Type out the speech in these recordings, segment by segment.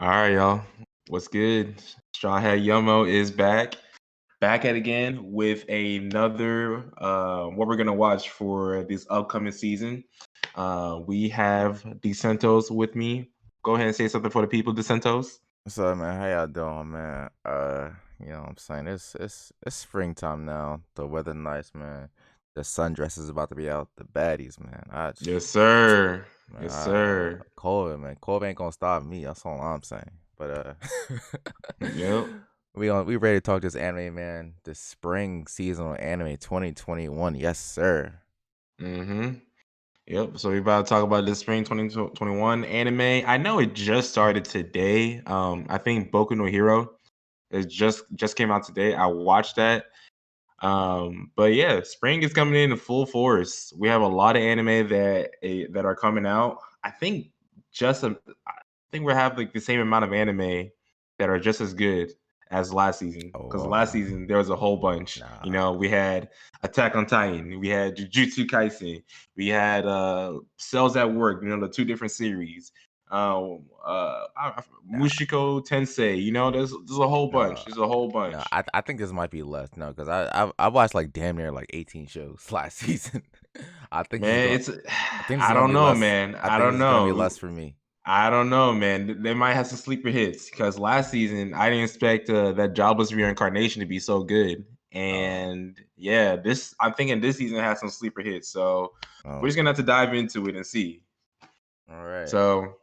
All right, y'all. What's good? Straw Hat Yomo is back at again with another what we're gonna watch for this upcoming season. We have Dcentos with me. Go ahead and say something for the people, Dcentos. What's up, man? How y'all doing, man? You know what I'm saying? It's springtime now. The weather nice, man. The sundress is about to be out. The baddies, man. Yes, sir. Man, Yes, sir. cold, man. Cold ain't gonna stop me. That's all I'm saying. But Yep. we ready to talk this anime, man. The spring seasonal anime 2021. Yes, sir. Mm-hmm. Yep. So we're about to talk about this spring 2021 anime. I know it just started today. I think Boku no Hero it just came out today. I watched that. But yeah, spring is coming in full force. We have a lot of anime that are coming out. I think we have like the same amount of anime that are just as good as last season. Because Oh, last season there was a whole bunch. nah. We had Attack on Titan, we had Jujutsu Kaisen, we had Cells at Work. The two different series. Mushiko Tensei. There's a whole bunch. No, There's a whole no, bunch. I think this might be less. No, because I watched like damn near like 18 shows last season. I think this is Man, going. it's I think this is I gonna don't be know, less. man. I I think don't this is gonna be know. less for me. I don't know, man. They might have some sleeper hits because last season I didn't expect that Jobless Reincarnation to be so good, Oh, and yeah, this I'm thinking this season has some sleeper hits. So we're oh, just gonna have to dive into it and see. all right. So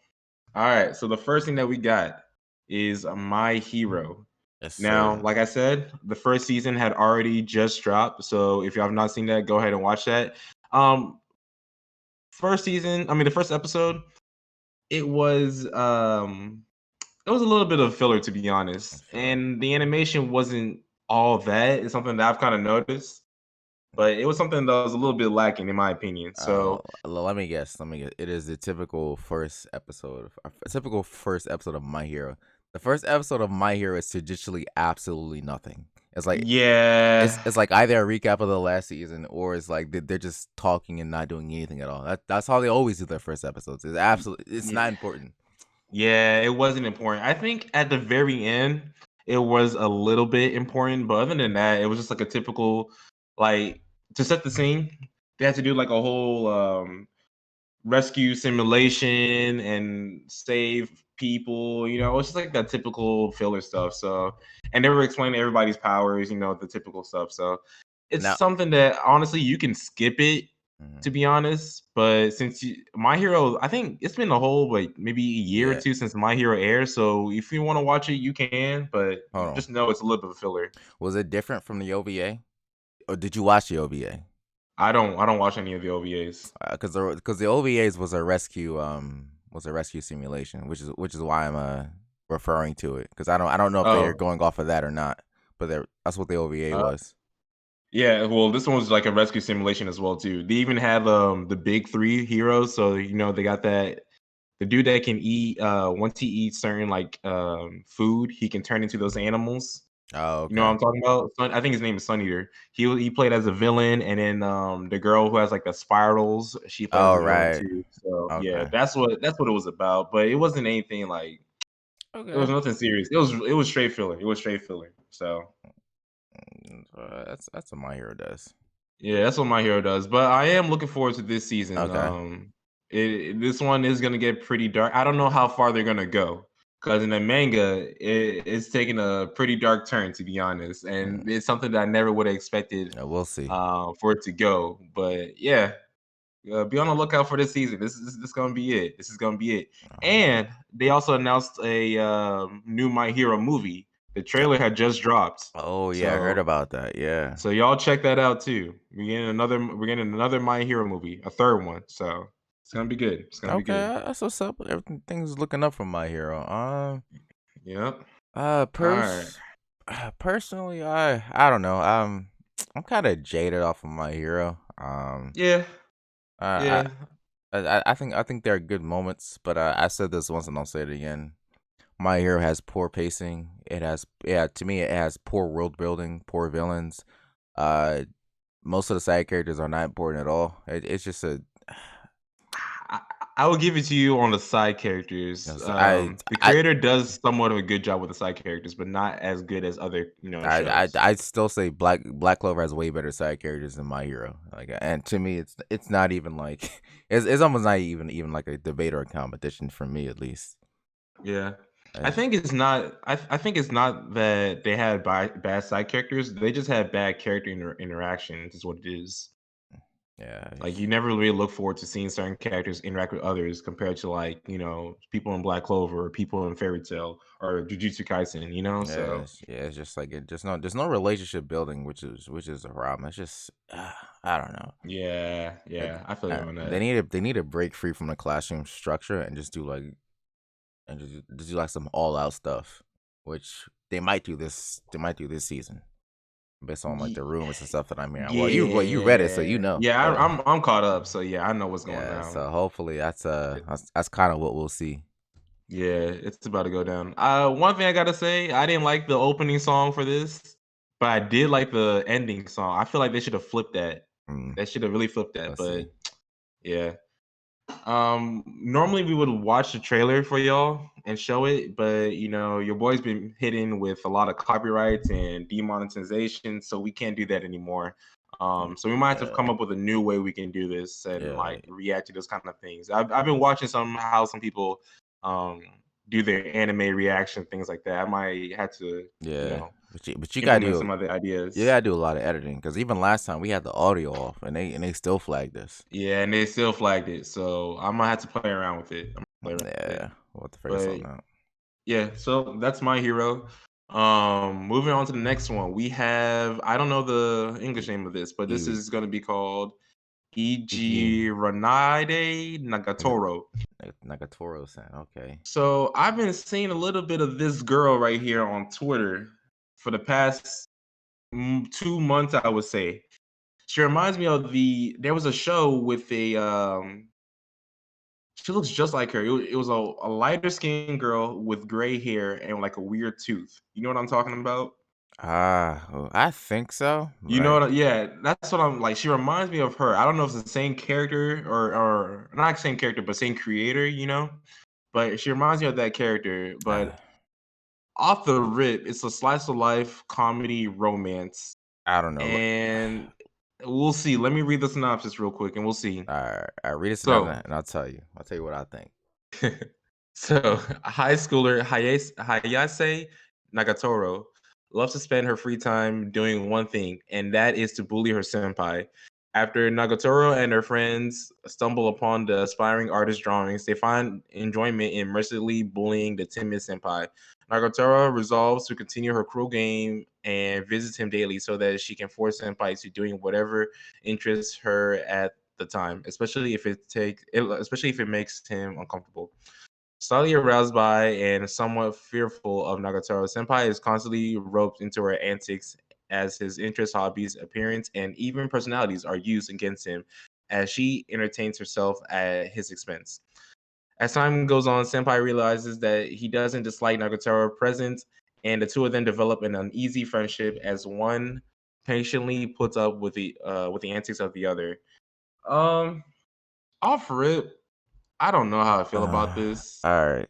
all right, so the first thing that we got is My Hero. Yes, Now, sir. like I said, the first season had already just dropped, so if you have not seen that, go ahead and watch that. Um, First season, I mean the first episode, it was um it was a little bit of filler to be I honest. feel it. And the animation wasn't all that. It's something that I've kind of noticed, but it was something that was a little bit lacking in my opinion. So Let me guess. Let me guess. It is the typical first episode. A typical first episode of My Hero. The first episode of My Hero is traditionally absolutely nothing. It's like yeah, it's like either a recap of the last season or it's like they're just talking and not doing anything at all. That's how they always do their first episodes. It's yeah, not important. yeah, it wasn't important. I think at the very end it was a little bit important, but other than that, it was just like a typical like to set the scene. They had to do like a whole rescue simulation and save people. It's just like that typical filler stuff. So, and they were explaining everybody's powers. The typical stuff. So, it's Now, something that honestly you can skip it. To mhm. be honest, but since My Hero, I think it's been a whole like maybe a year or Yeah, two since My Hero aired. So if you want to watch it, you can, but hold on. just know it's a little bit of filler. Was it different from the OVA, or did you watch the OVA? I don't watch any of the OVAs. Because the OVAs was a rescue simulation, which is why I'm referring to it, because I don't know if they are Oh, going off of that or not, but that's what the OVA was. yeah, well, this one was like a rescue simulation as well too. They even have the big three heroes. So they got that the dude that can eat once he eats certain like food, he can turn into those animals. Oh, You know what okay. I'm talking about? I think his name is Sun Eater. He played as a villain, and then the girl who has like the spirals, she played as Oh, a villain right. too. So yeah, Okay. that's what it was about. But it wasn't anything like it was Okay. nothing serious. It was straight filler. It was straight filler. So That's what My Hero does. yeah, that's what My Hero does. But I am looking forward to this season. Okay. This one is gonna get pretty dark. I don't know how far they're gonna go because in the manga, it's taking a pretty dark turn to be honest, and Mm, it's something that I never would have expected yeah, we'll see. for it to go. But yeah, be on the lookout for this season. This is gonna be it. This is gonna be it. And they also announced a new My Hero movie. The trailer had just dropped, Oh yeah, I heard so about that. Yeah. so y'all check that out too. We're getting another My Hero movie, a third one. So it's gonna be good. It's gonna be Okay, good. that's what's up. Everything's looking up for My Hero. Yep. Uh, All right. pers- personally, I don't know. I'm kind of jaded off of My Hero. Yeah. I Yeah. I think there are good moments, but I said this once and I'll say it again. My Hero has poor pacing. To me, it has poor world building, poor villains. Uh, Most of the side characters are not important at all. It's just a I, I will give it to you on the side characters. Yes, The I, creator does somewhat of a good job with the side characters, but not as good as other, shows. I still say Black Clover has way better side characters than My Hero. Like, and to me, it's not even like it's almost not even like a debate or a competition for me at least. Yeah. I It's, think it's not. I think it's not that they had bad side characters. They just had bad character interactions. Is what it is. yeah, Like you never really look forward to seeing certain characters interact with others compared to like people in Black Clover or people in Fairy Tail or Jujutsu Kaisen. So it's just like there's no relationship building, which is a problem. It's just I don't know. yeah, It, yeah, I feel you on they that. need to break free from the classroom structure and just do like some all out stuff, which they might do this season based on like the Ye- rumors and stuff that I'm hearing. Well, you read it, so you Yeah, know. yeah, But I'm caught up. So yeah, I know what's going yeah, down. so hopefully that's kind of what we'll see. Yeah, it's about to go down. One thing I gotta say, I didn't like the opening song for this, but I did like the ending song. I feel like they should have flipped that. Mm, They should have really flipped that. let's see. But yeah. Normally we would watch the trailer for y'all and show it, but your boy's been hitting with a lot of copyrights and demonetization, so we can't do that anymore. So we might have to Yeah, come up with a new way we can do this and yeah, like react to those kind of things. I've been watching how some people um do their anime reaction, things like that. I might have to, you yeah. know, But you gotta implement do some other you ideas. gotta do a lot of editing because even last time we had the audio off and they still flagged us. Yeah, and they still flagged it, so I might have to play around with it. I'm gonna play around with it. Yeah, we'll have to figure But something out. yeah, so that's my hero. Moving on to the next one, we have I don't know the English E- name of this, but this Iwi, is going to be called Iki, Iji Ranade Nagatoro. Nagatoro-san. Okay. So I've been seeing a little bit of this girl right here on Twitter for the past 2 months, I would say. She reminds me of there was a show with she looks just like her. It was a lighter skinned girl with gray hair and like a weird tooth. You know what I'm talking about? I think so. You know Right. what? Yeah, that's what I'm like. She reminds me of her. I don't know if it's the same character or not same character, but same creator. But she reminds me of that character. Uh, But off the rip, it's a slice of life comedy romance, I don't know. and we'll see. Let me read the synopsis real quick, and we'll see. I read it down So, and I'll tell you. I'll tell you what I think. So, high schooler Hayase Nagatoro loves to spend her free time doing one thing, and that is to bully her senpai. After Nagatoro and her friends stumble upon the aspiring artist's drawings, they find enjoyment in mercilessly bullying the timid senpai. Nagatoro resolves to continue her cruel game and visits him daily so that she can force senpai to doing whatever interests her at the time, especially if it makes him uncomfortable. Slightly aroused by and somewhat fearful of Nagatoro, Senpai is constantly roped into her antics as his interests, hobbies, appearance, and even personalities are used against him as she entertains herself at his expense. As time goes on, Senpai realizes that he doesn't dislike Nagatoro's presence, and the two of them develop an uneasy friendship as one patiently puts up with the antics of the other. Um, Off rip, I don't know how I feel about this. All right.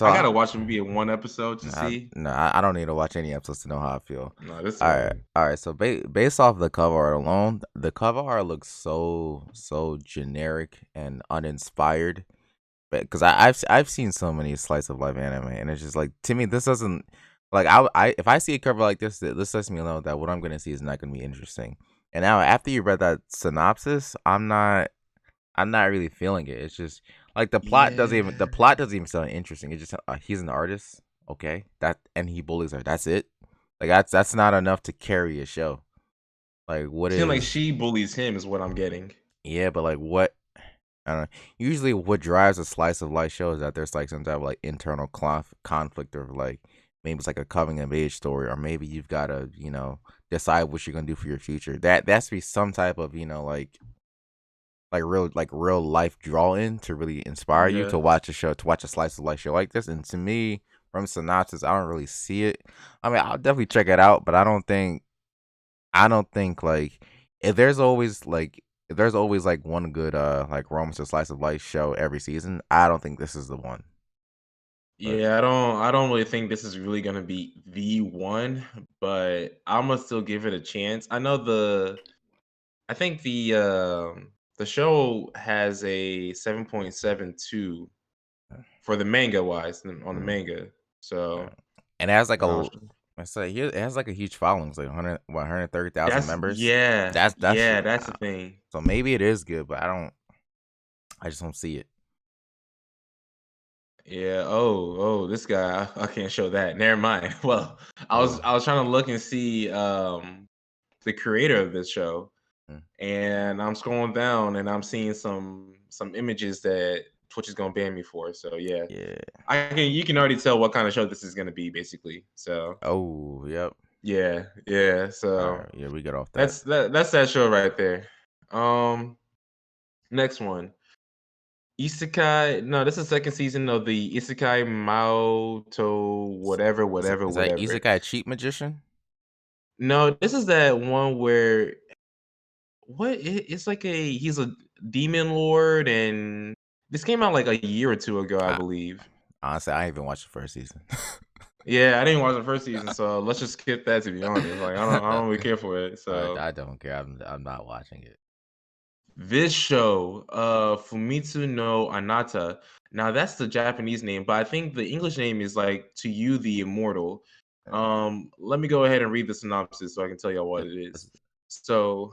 I gotta watch maybe in one episode to see. I don't need to watch any episodes to know how I feel. No, this All right, one. all right. So based off the cover art alone, the cover art looks so generic and uninspired. Because I've seen so many slice of life anime, and it's just like to me this doesn't like I if I see a cover like this lets me know that what I'm gonna see is not gonna be interesting. And now after you read that synopsis, I'm not really feeling it. It's just like the Yeah. plot doesn't even sound interesting. It's just he's an artist, okay, that and he bullies her. That's it. Like that's not enough to carry a show. Like what Seem like is she bullies him is what I'm getting. yeah, but like what I don't know. Usually, what drives a slice of life show is that there's like some type of like internal conflict or like maybe it's like a coming of age story, or maybe you've got to decide what you're gonna do for your future. That has to be some type of like real life draw in to really inspire you Yeah. to watch a slice of life show like this. And to me, from synopsis, I don't really see it. I mean, I'll definitely check it out, but I don't think like if there's always like there's always like one good like romance or slice of life show every season. I don't think this is the one. But Yeah, I don't really think this is really gonna be the one, but Imma still give it a chance. I think the show has a 7.72 for the manga wise on the mm, manga. yeah. So, And it has like you know, I say here it has like a huge following. It's like 130,000 that's members. yeah, That's yeah, that's the thing. so maybe it is good, but I just don't see it. Yeah. Oh, this guy. I can't show that. Never mind. Well, Oh, I was trying to look and see the creator of this show, mm, and I'm scrolling down and I'm seeing some images that Twitch is gonna ban me for. So yeah, yeah. I can you can already tell what kind of show this is gonna be basically. So Oh, yep. yeah, yeah. All So right, yeah, we get off that. that's that show right there. Next one. Isekai. No, this is second season of the Isekai Maoto whatever, whatever, Is that whatever. Isekai Cheat Magician? No, this is that one where it's like he's a demon lord, and this came out like a year or two ago, I I, believe. honestly, I even watched the first season. Yeah, I didn't watch the first season, so let's just skip that to be honest. Like I don't really care for it. So I don't care. I'm not watching it. this show, Fumitsu no Anata. Now that's the Japanese name, but I think the English name is like To You the Immortal. Uh, Let me go ahead and read the synopsis so I can tell y'all what let- it is. let's- So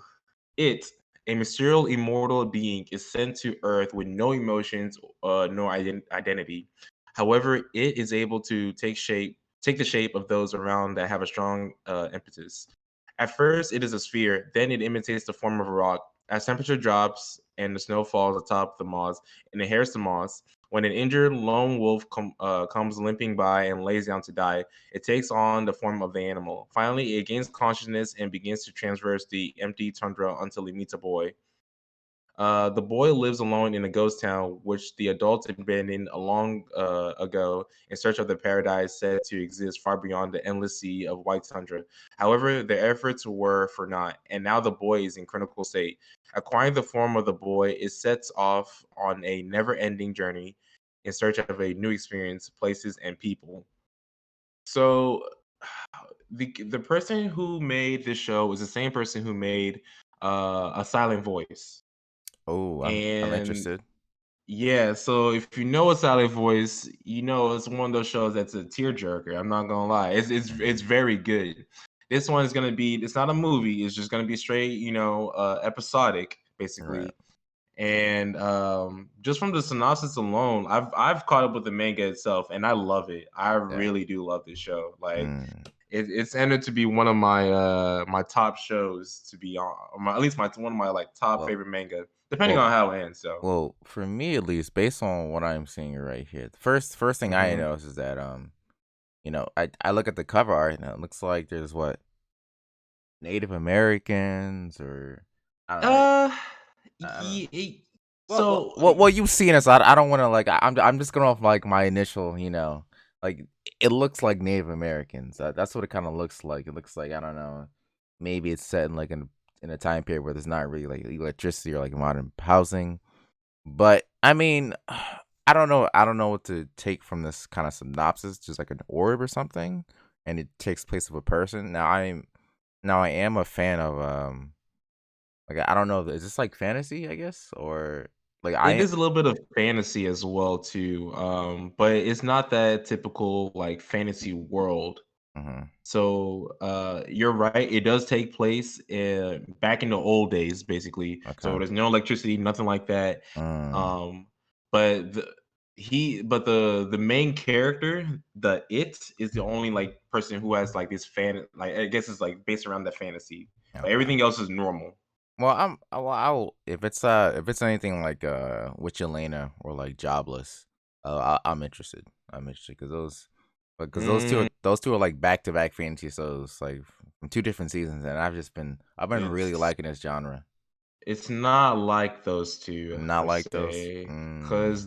it, a mysterious immortal being, is sent to Earth with no emotions, no identity. However, it is able to take the shape of those around that have a strong impetus. At first, it is a sphere. Then it imitates the form of a rock. As temperature drops and the snow falls atop the moss, it inherits the moss. When an injured lone wolf comes limping by and lays down to die, it takes on the form of the animal. Finally, it gains consciousness and begins to traverse the empty tundra until it meets a boy. The boy lives alone in a ghost town, which the adults abandoned a long ago in search of the paradise said to exist far beyond the endless sea of white tundra. However, their efforts were for naught, and now the boy is in critical state. Acquiring the form of the boy, it sets off on a never-ending journey in search of a new experience, places, and people. So, the person who made this show is the same person who made A Silent Voice. oh, I'm And interested. yeah, so if you know A Silent Voice, you know it's one of those shows that's a tearjerker. I'm not gonna lie, it's Mm, very good. This one is gonna be. It's not a movie. It's just gonna be straight, episodic, right. basically. And just from the synopsis alone, I've caught up with the manga itself, and I love it. I Yeah. really do love this show. Like Mm, it's ended to be one of my top shows to be on, or at least my one of my like top well, favorite manga, depending well, on how it ends. So, for me at least, based on what I'm seeing right here, the first thing I hmm notice is that I look at the cover art and it looks like there's what Native Americans or I don't know. uh, I don't. so Well, you've seen it, so I don't want to like. I'm just going off like my initial, like it looks like Native Americans. That's what it kind of looks like. It looks like I don't know, maybe it's set in like in a time period where there's not really like electricity or like modern housing. But I mean, I don't know. I don't know what to take from this kind of synopsis. Just like an orb or something, and it takes place of a person. Now I am a fan of like I don't know. Is this like fantasy? I guess or like it I. is a little bit of fantasy as well too. But it's not that typical like fantasy world. Mhm. So you're right. It does take place back in the old days, basically. So Okay. there's no electricity, nothing like that. Mm, Um, but the main character, the it is the only like person who has like this like I guess it's like based around that fantasy. But okay. everything else is normal. Well, I'll if it's anything like with Elena or like Jobless, I'm interested. I'm interested because Mm, those two are like back to back fantasy shows like from two different seasons, and I've been really it's liking this genre. It's not like those 2 Not per like those. se, Mm,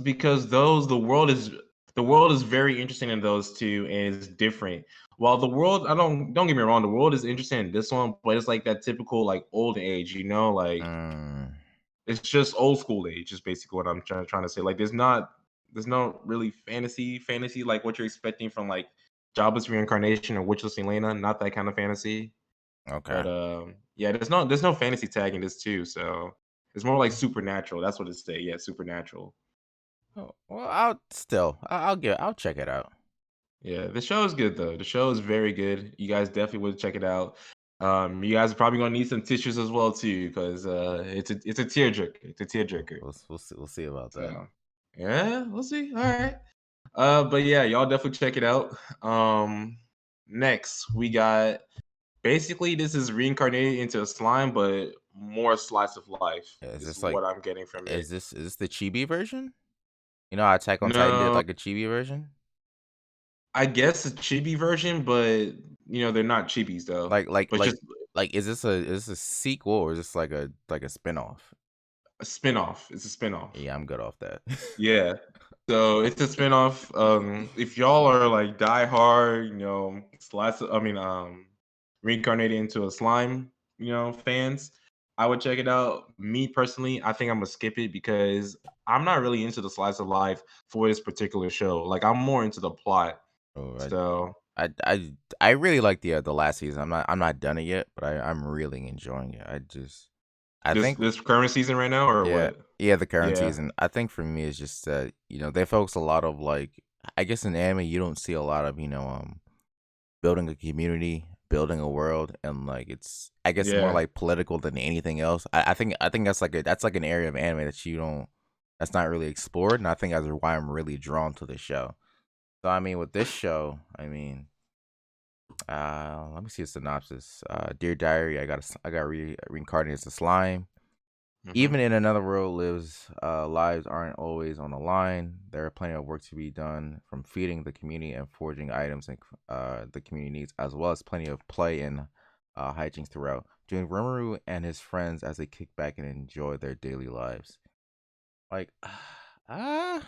because those the world is very interesting in those 2, and it's different. While the world, I don't get me wrong, the world is interesting in this one, but it's like that typical like old age, like Mm, it's just old school age. Is basically what I'm trying to say. Like there's no really fantasy like what you're expecting from like Jabba's reincarnation or Witchless Elena. Not that kind of fantasy. okay. But yeah, there's no fantasy tag in this too. So it's more like supernatural. That's what it's say. Yeah, supernatural. Oh, well, I'll check it out. Yeah, the show is good though. The show is very good. You guys definitely would check it out. You guys are probably gonna need some tissues as well too, because it's a tearjerker. It's a tearjerker. We'll see about that. So yeah, we'll see. All right. But yeah, y'all definitely check it out. Next we got basically this is reincarnated into a slime, but more slice of life Is is this like what I'm getting from it. is this the chibi version? You know, how Attack on Titan did No, like a chibi version. I guess a chibi version, but they're not chibis though. Like like But it's like just like is this a sequel or is this like a spinoff? a spinoff. It's a spinoff. Yeah, I'm good off that. Yeah. So it's a spinoff. If y'all are like die hard, slice. Reincarnated into a slime, fans, I would check it out. Me personally, I think I'm gonna skip it because I'm not really into the slice of life for this particular show. Like I'm more into the plot. Oh, So I really like the last season. I'm not done it yet, but I'm really enjoying it. I this think this current season right now or yeah, what? yeah, the current Yeah. season. I think for me it's just that they focus a lot of like I guess in anime you don't see a lot of building a community, building a world, and like it's I guess more Yeah. like political than anything else. I think that's like an area of anime that you don't that's not really explored, and I think that's why I'm really drawn to the show. So I mean, with this show, let me see a synopsis. Dear Diary, I got reincarnated as a slime. Hmm. Even in another world, lives aren't always on the line. There are plenty of work to be done, from feeding the community and forging items and the community needs, as well as plenty of play and hijinks throughout. Join Rimuru and his friends as they kick back and enjoy their daily lives. Like, ah,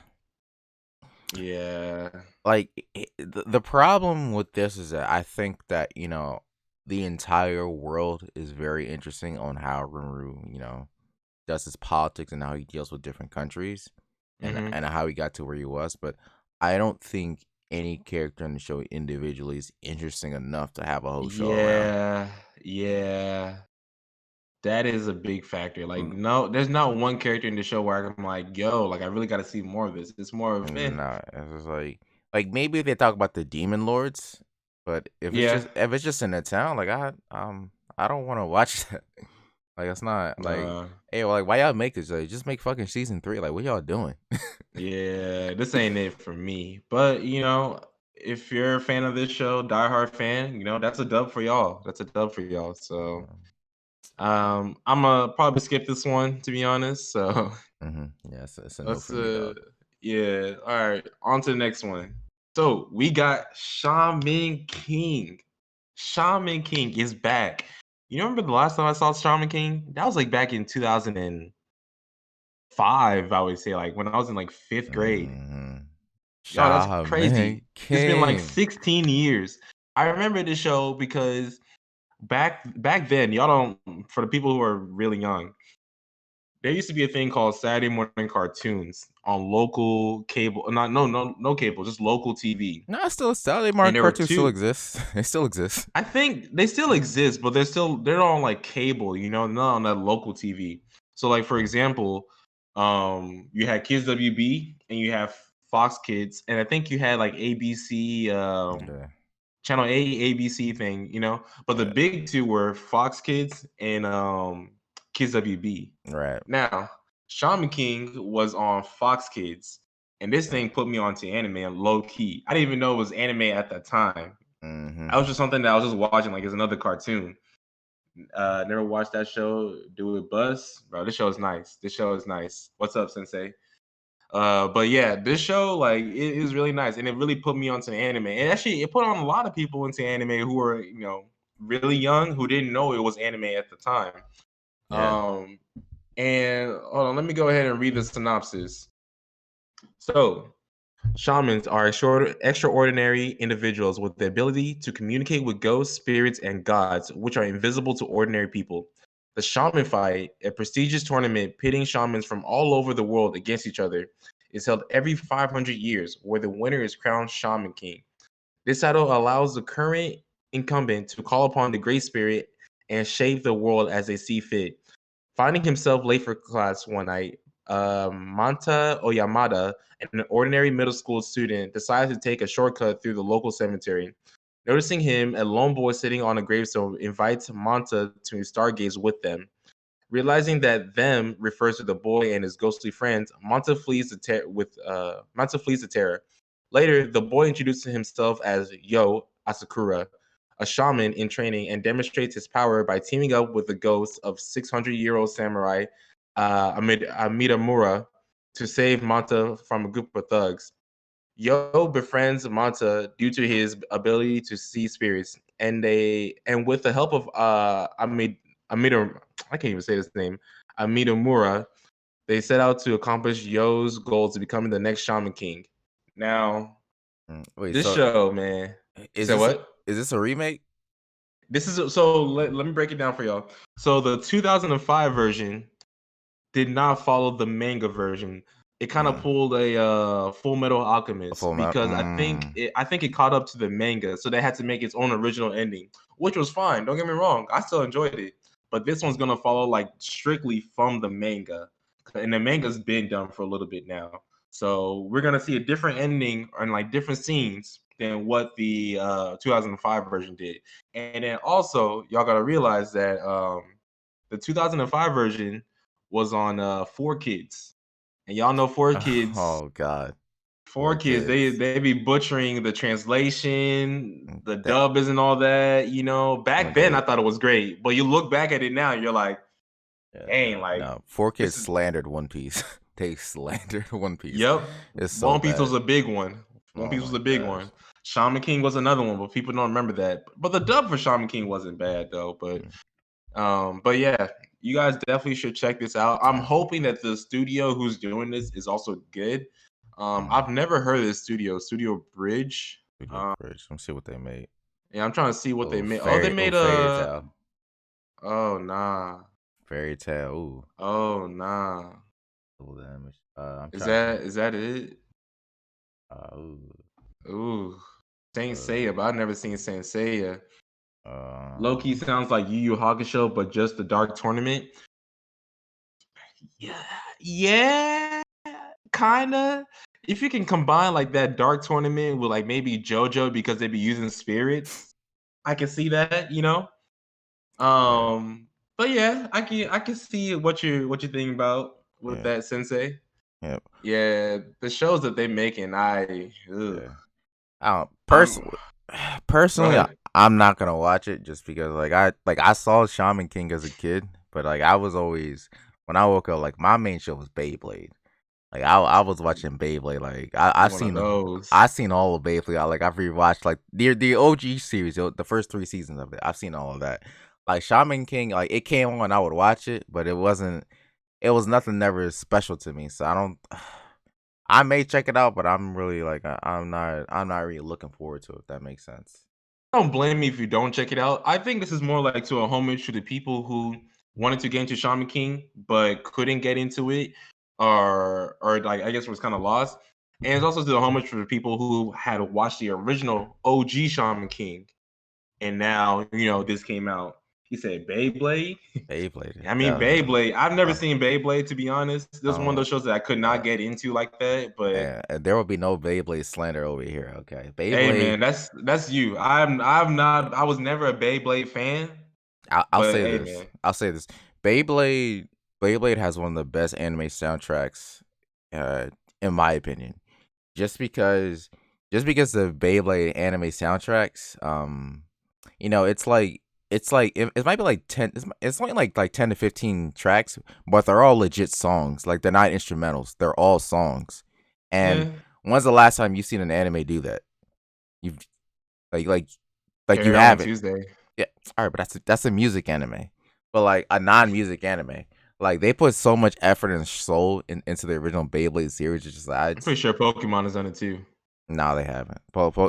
Yeah. like the problem with this is that I think that the entire world is very interesting on how Rimuru does his politics and how he deals with different countries Hmm. and how he got to where he was. But I don't think any character in the show individually is interesting enough to have a whole show around. Yeah. Yeah. That is a big factor. Like, Mm, no, there's not one character in the show where I'm like, yo, like I really got to see more of this. It's more of, Nah, it's just like maybe they talk about the demon lords, but if it's yeah, just if it's just in the town, like I don't want to watch that. Like it's not like uh, hey, well, like why y'all make this? Like just make fucking season 3. Like what y'all doing? yeah, this ain't it for me. But if you're a fan of this show, diehard fan, that's a dub for y'all. That's a dub for y'all. So, I'm gonna probably skip this one to be honest. So Yeah, it's a no let's for me, dog. yeah, all right, on to the next one. So we got Shaman King. Shaman King is back. You remember the last time I saw Shaman King? That was like back in 2005, I would say, like when I was in like fifth grade. Mm-hmm. Yo, that's Shaman crazy. It's been like King. 16 years. I remember this show because back then, y'all don't for the people who are really young, there used to be a thing called Saturday morning cartoons on local cable, not no cable, just local TV. No, still Saturday Morning And there were cartoon still two. exists. It still exists. I think they still exist, but they're on like cable, not on that local TV. So like for example, you had Kids WB and you have Fox Kids, and I think you had like ABC, Yeah, Channel A, ABC thing. But the yeah, big two were Fox Kids and Kids WB. right. Now, Shaman King was on Fox Kids, and this Yeah. thing put me onto anime low key. I didn't even know it was anime at that time. Mm-hmm. I was just something that I was just watching like it's another cartoon. Never watched that show. Do it bust, bro. This show is nice. This show is nice. What's up, Sensei? But yeah, this show like it is really nice, and it really put me onto anime. And actually, it put on a lot of people into anime who were really young who didn't know it was anime at the time. Yeah. Um, and hold on, let me go ahead and read the synopsis. So Shamans are extraordinary individuals with the ability to communicate with ghosts, spirits, and gods, which are invisible to ordinary people. The Shaman Fight, a prestigious tournament pitting shamans from all over the world against each other, is held every 500 years, where the winner is crowned Shaman King. This title allows the current incumbent to call upon the Great Spirit and shape the world as they see fit. Finding himself late for class one night, Manta Oyamada, an ordinary middle school student, decides to take a shortcut through the local cemetery. Noticing him, a lone boy sitting on a gravestone invites Manta to stargaze with them. Realizing that them refers to the boy and his ghostly friends, Manta flees the terror. Later, the boy introduces himself as Yo Asakura, a shaman in training, and demonstrates his power by teaming up with the ghost of 600-year-old samurai Amidamura to save Manta from a group of thugs. Yo befriends Manta due to his ability to see spirits, and with the help of Amida, I can't even say this name, Amidamura, they set out to accomplish Yo's goal to becoming the next Shaman King. Now, Wait, this so show, man. You is said this what? is this a remake? This is so. Let me break it down for y'all. So the 2005 version did not follow the manga version. It kind of Mm, pulled a Full Metal a Alchemist full map. because I think it caught up to the manga, so they had to make its own original ending, which was fine. Don't get me wrong, I still enjoyed it, but this one's gonna follow like strictly from the manga, and the manga's been done for a little bit now, so we're gonna see a different ending and like different scenes than what the 2005 version did, and then also y'all gotta realize that the 2005 version was on 4Kids. And y'all know 4Kids. Oh God, Four four Kids, they kids. they be butchering the translation, the That dub isn't all that, Back then I they thought it was great, but you look back at it now, you're like, yeah, dang, like no, four kids this is slandered One Piece. They slandered One Piece. yep. It's so One Piece was bad. a big one. One Oh Piece was my a big gosh. one. Shaman King was another one, but people don't remember that. But the dub for Shaman King wasn't bad though. Mm, But yeah, you guys definitely should check this out. I'm yeah, hoping that the studio who's doing this is also good. mm, I've never heard of this studio, Studio Bridge. Studio Um, Bridge. Let me see what they made. yeah, I'm trying to see what they Oh, made. Oh, they made fairy a. tale. Oh nah. Fairy tale. Ooh. Oh nah. Cool damage. I'm Is trying to that think. is that it? Ooh. Ooh, Saint Uh, Seiya, but I've never seen Saint Seiya. Low key um. sounds like Yu Yu Hakusho, but just the Dark Tournament. Yeah, yeah, kinda. If you can combine like that Dark Tournament with like maybe JoJo because they be using spirits, I can see that. Yeah. But yeah, I can see what you're thinking about with Yeah. that Sensei. Yeah. Yeah, the shows that they making, ugh. Yeah. I don't I'm personally. Go Personally, ahead. I'm not gonna watch it just because I saw Shaman King as a kid, but like I was always when I woke up like my main show was Beyblade. Like I was watching Beyblade. Like You one of those. I seen all of Beyblade. I've rewatched like the OG series, the first 3 seasons of it. I've seen all of that. Like Shaman King, like it came on, I would watch it, but it wasn't. It was nothing never special to me. So I don't. I may check it out, but I'm really like I'm not. I'm not really looking forward to it. If that makes sense. Don't blame me if you don't check it out. I think this is more like to a homage to the people who wanted to get into Shaman King but couldn't get into it, or like I guess was kind of lost. And it's also to the homage for the people who had watched the original OG Shaman King, and now this came out. He said Beyblade. Beyblade. I mean That, Beyblade. I've never uh, seen Beyblade to be honest. This is one of uh, those shows that I could not uh, get into like that. But and there will be no Beyblade slander over here. Okay, hey, Beyblade. man, that's you. I'm not. I was never a Beyblade fan. I'll But say hey, this. man, I'll say this. Beyblade. Beyblade has one of the best anime soundtracks, uh, in my opinion. Just because, just because the Beyblade anime soundtracks, it might be like 10. It's only like 10 to 15 tracks, but they're all legit songs. Like they're not instrumentals. They're all songs. And yeah, when's the last time you've seen an anime do that? You've like like you carry on haven't. Tuesday. Yeah, all right, but that's a music anime, but like a non-music anime. Like they put so much effort and soul into the original Beyblade series. It's just like I'm pretty sure Pokemon has done it too. no, they haven't.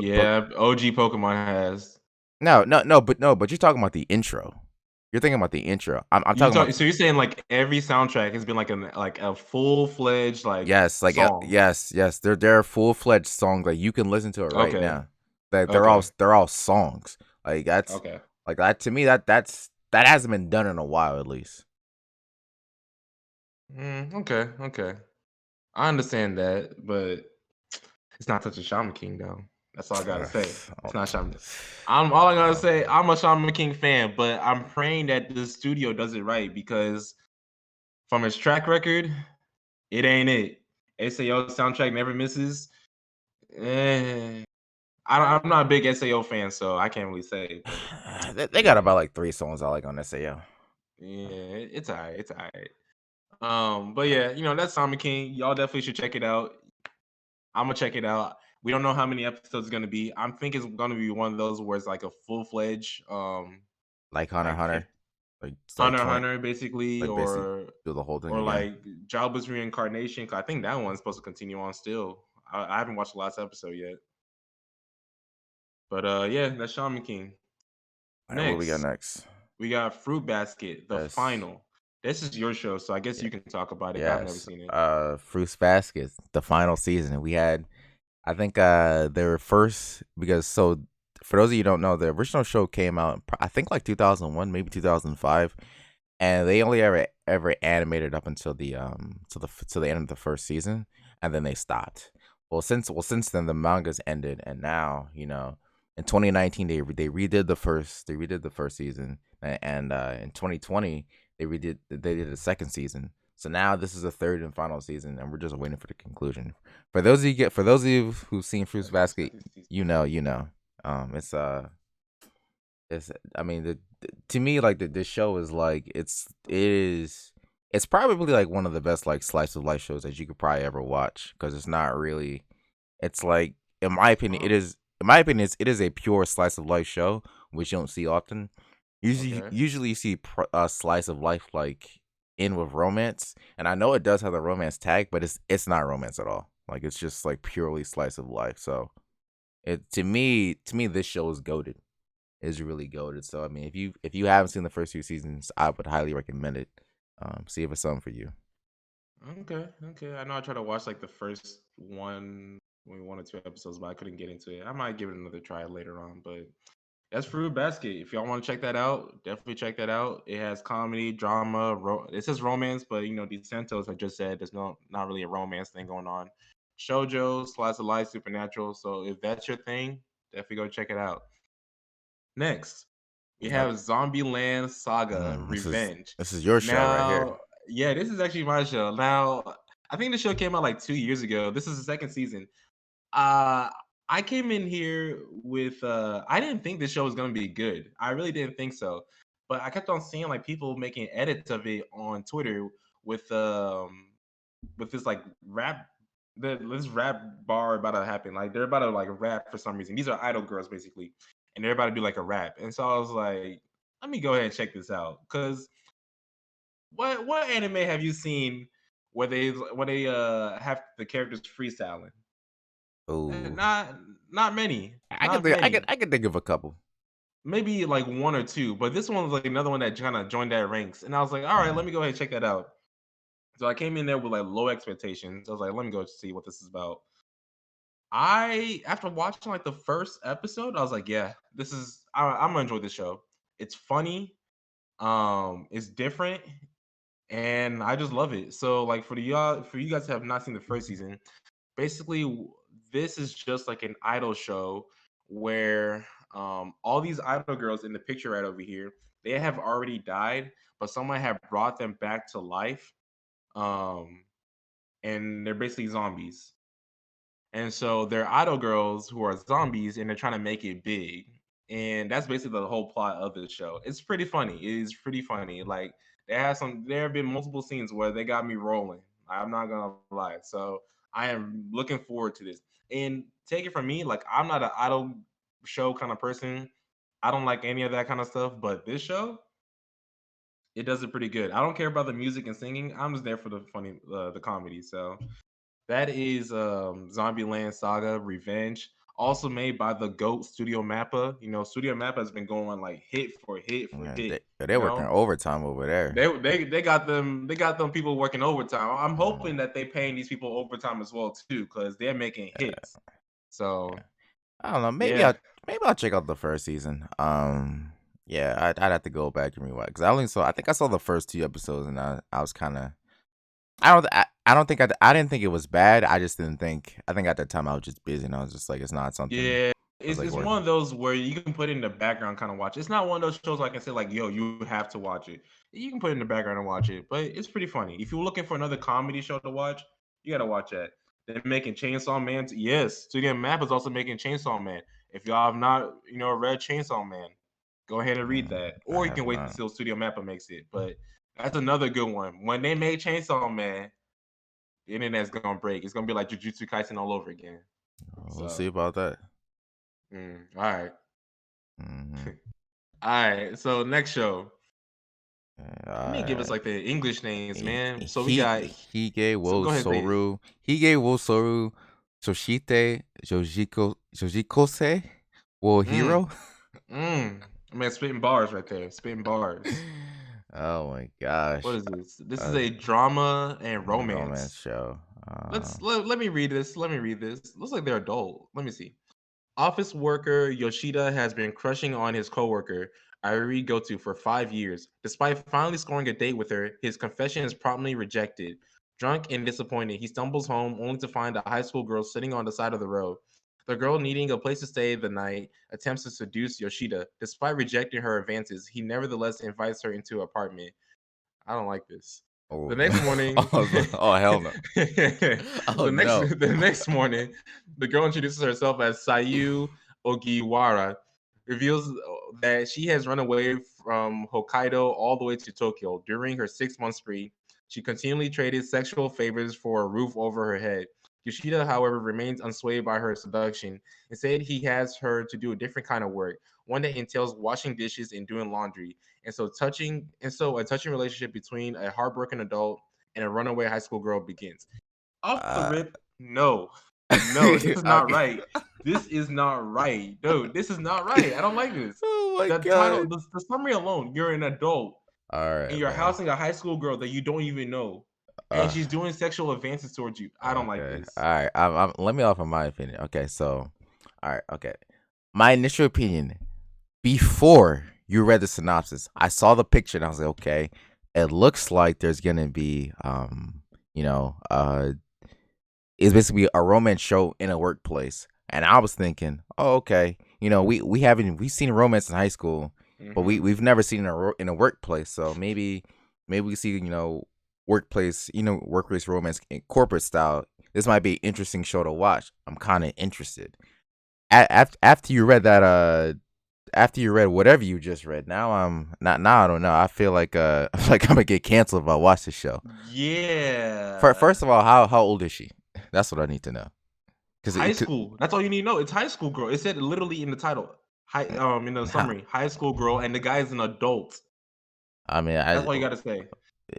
Yeah, OG Pokemon has. No, but you're talking about the intro. You're thinking about the intro. I'm You talking talk about so you're saying like every soundtrack has been like a full-fledged like yes, like song. yes. They're full fledged songs. Like you can listen to it right Okay. now. That Okay. they're all songs. Like that's Okay. like that to me. That hasn't been done in a while at least. Okay. Okay. I understand that, but it's not touching Shaman King though. That's all I gotta say. It's not Shaman. I'm all I gotta say. I'm a Shaman King fan, but I'm praying that the studio does it right because from its track record, it ain't it. SAO soundtrack never misses. Eh, I'm not a big SAO fan, so I can't really say. But They got yeah, about like 3 songs I like on SAO. yeah, it's alright. It's alright. But yeah, that's Shaman King. Y'all definitely should check it out. I'm gonna check it out. We don't know how many episodes it's gonna be. I'm thinking it's gonna be one of those where it's like a full fledged, Like Hunter x like Hunter. Like it's like Hunter x 20, Hunter, basically, like basically do the whole thing or again. like Jobless Reincarnation. 'Cause I think that one's supposed to continue on still. I haven't watched the last episode yet, but yeah, that's Shaman King. All right, what we got Next, next? we got Fruit Basket, the Yes. final. This is your show, so I guess Yeah. you can talk about it. 'Cause I've never Yes. seen it. Fruits Baskets, the final season. We had I think they were first because so for those of you who don't know, the original show came out I think like 2001, maybe 2005, and they only ever animated up until the end of the first season, and then they stopped. Since then the manga's ended, and now in 2019 they redid the first season, and in 2020 they did the second season. So now this is the third and final season, and we're just waiting for the conclusion. For those of you who've seen Fruits Second, Basket, second season. you know. It's it's I mean to me like this show is like it's probably like one of the best like slice of life shows that you could probably ever watch because it's not really it's like in my opinion Oh, it is a pure slice of life show which you don't see often. okay. Usually you see a slice of life like in with romance, and I know it does have the romance tag, but it's not romance at all. Like it's just like purely slice of life. So it to me this show is goated, is really goaded. So I mean, if you haven't seen the first 2 seasons, I would highly recommend it. See if it's something for you. Okay, okay. I know I tried to watch like the first one, maybe 1 or 2 episodes, but I couldn't get into it. I might give it another try later on. But that's Fruit Basket. If y'all want to check that out, definitely check that out. It has comedy, drama. It says romance, but Dcentos, I just said there's not really a romance thing going on. Shoujo, slice of life, supernatural. So if that's your thing, definitely go check it out. Next, we Yep. have Zombieland Saga Mm, Revenge. this is your show right here. Now, yeah, this is actually my show. Now, I think the show came out like 2 years ago. This is the second season. Uh, I came in here with I didn't think this show was gonna be good. I really didn't think so. But I kept on seeing like people making edits of it on Twitter with with this like this rap bar about to happen. Like they're about to like rap for some reason. These are idol girls basically, and they're about to do like a rap. And so I was like, let me go ahead and check this out. Cause what anime have you seen where they have the characters freestyling? Oh, Not many. Not many. I could think of a couple. Maybe like one or two, but this one was like another one that kind of joined that ranks. And I was like, all right, let Mm. me go ahead and check that out. So I came in there with like low expectations. I was like, let me go see what this is about. After watching like the first episode, I was like, yeah, I'm gonna enjoy this show. It's funny, it's different, and I just love it. So like for you guys who have not seen the first season, basically this is just like an idol show where all these idol girls in the picture right over here, they have already died, but someone had brought them back to life. Um, and they're basically zombies. And so they're idol girls who are zombies and they're trying to make it big. And that's basically the whole plot of the show. It's pretty funny. It is pretty funny. Like there have been multiple scenes where they got me rolling. I'm not gonna lie. So I am looking forward to this. And take it from me, like I'm not an idol show kind of person. I don't like any of that kind of stuff, but this show, It does it pretty good. I don't care about the music and singing. I'm just there for the funny, the comedy. So that is Zombieland Saga Revenge, also made by the GOAT Studio Mappa. You know, Studio Mappa has been going like hit for hit for Yeah, hit. they're You working know, overtime over there. they got them people working overtime. I'm Mm, hoping that they paying these people overtime as well too, because they're making hits. yeah. So I don't know. yeah, Maybe I'll check out the first season. Yeah, I'd have to go back and rewatch because I only saw. I think I saw the first 2 episodes, and I was kind of. I don't think I didn't think it was bad. I just didn't think. I think at the time I was just busy, and I was just like, it's not something. yeah. I was It's like it's one working. of those where you can put it in the background, kind of watch. It's not one of those shows I can say like, yo, you have to watch it. You can put it in the background and watch it, but it's pretty funny. If you're looking for another comedy show to watch, you gotta watch that. They're making Chainsaw Man. Yes, Studio Map is also making Chainsaw Man. If y'all have not, read Chainsaw Man, go ahead and read that, I or you have can wait not. until Studio Mappa makes it. But that's another good one. When they made Chainsaw Man, the internet's gonna break. It's gonna be like Jujutsu Kaisen all over again. We'll see So, about that. all right. Hmm. All right, so next show. Let me give us Uh, like the English names, man. So we got. Hige So wo go ahead, say it. soru Hige wo soru Soshite Jojikose wo Mm, hero. Man, spitting bars right there. Spitting bars. Oh my What gosh. is this? This is Uh, a drama and Romance romance. show. Let me read this. Let me read this. Looks like they're adult. Let me see. Office worker Yoshida has been crushing on his coworker, Irie Goto, for 5 years. Despite finally scoring a date with her, his confession is promptly rejected. Drunk and disappointed, he stumbles home only to find a high school girl sitting on the side of the road. The girl, needing a place to stay the night, attempts to seduce Yoshida. Despite rejecting her advances, he nevertheless invites her into an apartment. I don't like this. Oh, The next morning, oh hell no. Oh no. the next morning, the girl introduces herself as Sayu Ogiwara, reveals that she has run away from Hokkaido all the way to Tokyo. During her 6 month spree, she continually traded sexual favors for a roof over her head. Yoshida, however, remains unswayed by her seduction and said he has her to do a different kind of work, one that entails washing dishes and doing laundry. And so a touching relationship between a heartbroken adult and a runaway high school girl begins. Off the Uh, rip, no. No, this is not okay. right. This is not right. Dude, this is not right. I don't like this. Oh my The title, god. the summary alone, you're an adult All and right, you're man. housing a high school girl that you don't even know. And Uh, she's doing sexual advances towards you. I don't like okay. this. All right. Let me offer my opinion. Okay, so, all right. Okay, my initial opinion before you read the synopsis, I saw the picture and I was like, okay, it looks like there's gonna be, you know, it's basically a romance show in a workplace. And I was thinking, oh, okay, we've seen romance in high school, but Mm-hmm. we've never seen it in a workplace. So maybe we see workplace romance in corporate style. This might be an interesting show to watch. I'm kind of interested. After you read that after you read whatever you just read, now I'm not. Now I don't know. I feel like I feel like I'm gonna get canceled if I watch the show. Yeah. First of all, how old is she? That's what I need to know. Because High it could. school. That's all you need to know. It's high school girl. It said literally in the title. In the How, summary, high school girl, and the guy is an adult. I mean, That's all you gotta say.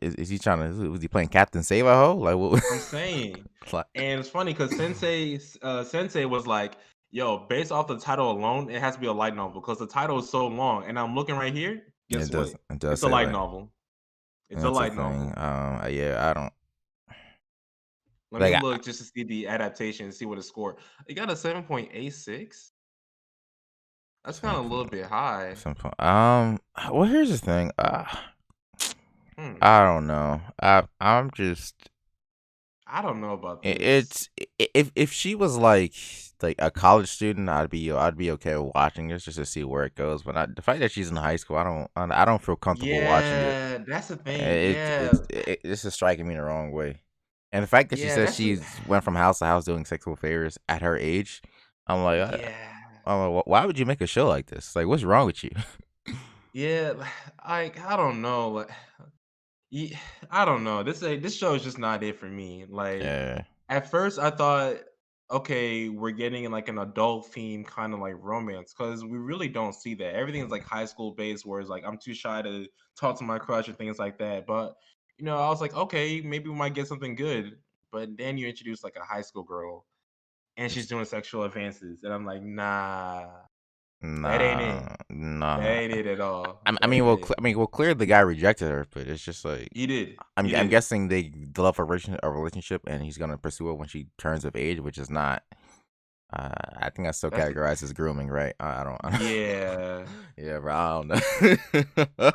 is he trying to? Was he playing Captain Save a Ho? Like what? I'm saying. Like, And it's funny because Sensei was like, yo, based off the title alone, it has to be a light novel because the title is so long. And I'm looking right here. Guess what? it does It's a say light like novel. It's a that's a light thing. novel. Yeah, I don't Let me like. look just to see the adaptation and see what it scored. It got a 7.86. That's kind Some of a little bit high. some well, here's the thing. Hmm. I don't know. I'm just I don't know about this. it's if she was like a college student, I'd be okay with watching this just to see where it goes. But the fact that she's in high school, I don't feel comfortable watching it. Yeah, that's the thing. Yeah, This is striking me the wrong way. And the fact that she yeah, says that's she's went from house to house doing sexual favors at her age, I'm like, yeah, I'm like, why would you make a show like this? Like, what's wrong with you? yeah. I don't know. Ye I don't know. This show is just not it for me. Like, Yeah. at first, I thought okay, we're getting in like an adult theme kind of like romance because we really don't see that. Everything's like high school based, where it's like I'm too shy to talk to my crush and things like that. But I was like, okay, maybe we might get something good. But then you introduce like a high school girl and she's doing sexual advances, and I'm like, nah, that ain't it. Nah, That nah. ain't it at all. I That mean, ain't it. clearly the guy rejected her, but it's just like He did. He I'm did. guessing they develop a relationship, and he's gonna pursue her when she turns of age, which is not. I think that's still That's categorized as grooming, right? I don't. yeah. Yeah, bro. I don't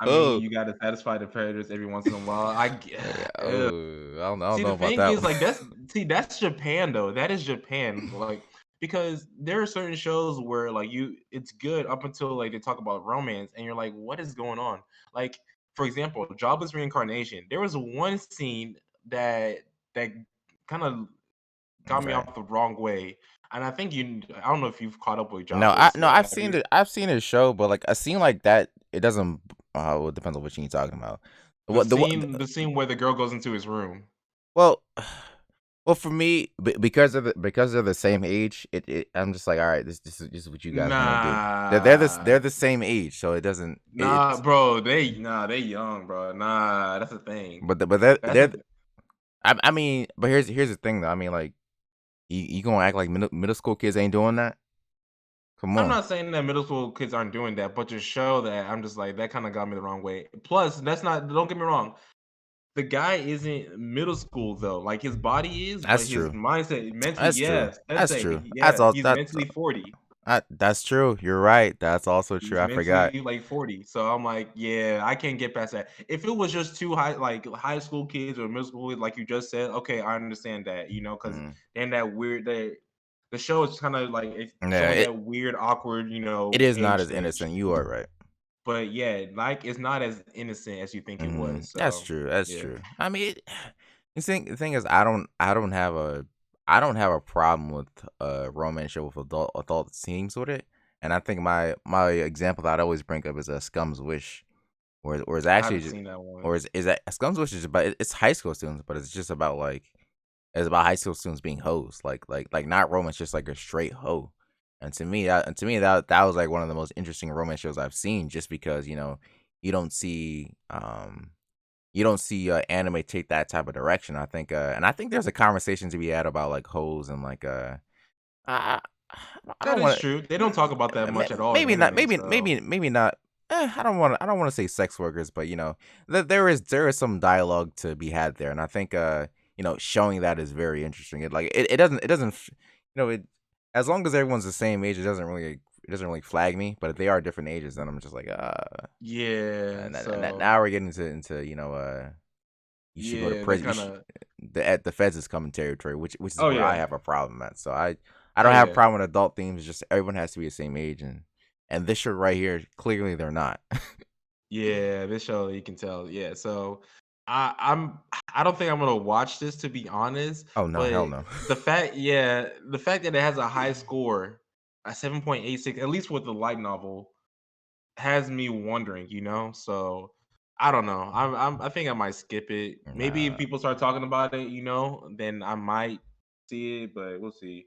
I mean, know. you gotta satisfy the predators every once in a while. Yeah, Ugh. I don't See, the know about thing that is, one. like, that's Japan though. That is Japan, like, because there are certain shows where like it's good up until like they talk about romance, and you're like, what is going on? Like, for example, Jobless Reincarnation. There was one scene that kind of got me Right. off the wrong way, and I think I don't know if you've caught up with No, Jobless yet. I've Have seen you? it. I've seen his show, but like a scene like that, it doesn't. Well, it depends on what scene you're talking about. The What the what? scene, the scene where the girl goes into his room. Well, well, for me, because they're the same age, I'm just like, all right, this is what you guys want to do. Nah, they're the same age, so it doesn't. nah, It's bro. They young, bro. Nah, that's the thing. but That's the. I mean, but here's the thing though. I mean, like you gonna act like middle school kids ain't doing that? Come I'm on, not saying that middle school kids aren't doing that, but to show that, I'm just like that kind of got me the wrong way. Plus, that's not. Don't get me wrong. The guy isn't middle school though. Like his body is, but that's his true. mindset, mentally, That's true. yes, That's sensei, true. That's yeah, all. he's mentally 40. That's true. You're right. That's also true. He's I forgot. mentally like 40. So I'm like, yeah, I can't get past that. If it was just two high school kids or middle school kids, like you just said, okay, I understand that, because Mm. then that weird the show is kind of like it's Yeah, showing that weird, awkward, it is not age as range. innocent. You are right. But yeah, like it's not as innocent as you think it was. That's So true. That's yeah, true. I mean, the thing is, I don't have a problem with a romance show with adult themes with it. And I think my example that I always bring up is a Scum's Wish, where it's I actually haven't just, seen that or one. is that Scum's Wish is about it's high school students, but it's just about like it's about high school students being hoes, like not romance, just like a straight hoe. And to me that was like one of the most interesting romance shows I've seen, just because you don't see anime take that type of direction. I think there's a conversation to be had about like hoes and like I I That don't is want true. They don't talk about that much at all in maybe not anime. So maybe not. I don't want to say sex workers, but there is some dialogue to be had there, and I think showing that is very interesting. It doesn't it as long as everyone's the same age, it doesn't really flag me. But if they are different ages, then I'm just like yeah, and so now we're getting into you should go to yeah, they prison. kind of. The feds is coming territory, which is Oh where I yeah, have a problem at. So I oh don't have a yeah. problem with adult themes. It's just everyone has to be the same age, and this shirt right here, clearly they're not. Yeah, this show you can tell. Yeah, so I don't think I'm gonna watch this to be honest, Oh no, hell but no. the fact that it has a high score, a 7.86, at least with the light novel, has me wondering. So I don't know. I think I might skip it. Maybe if Nah, people start talking about it, then I might see it, but we'll see.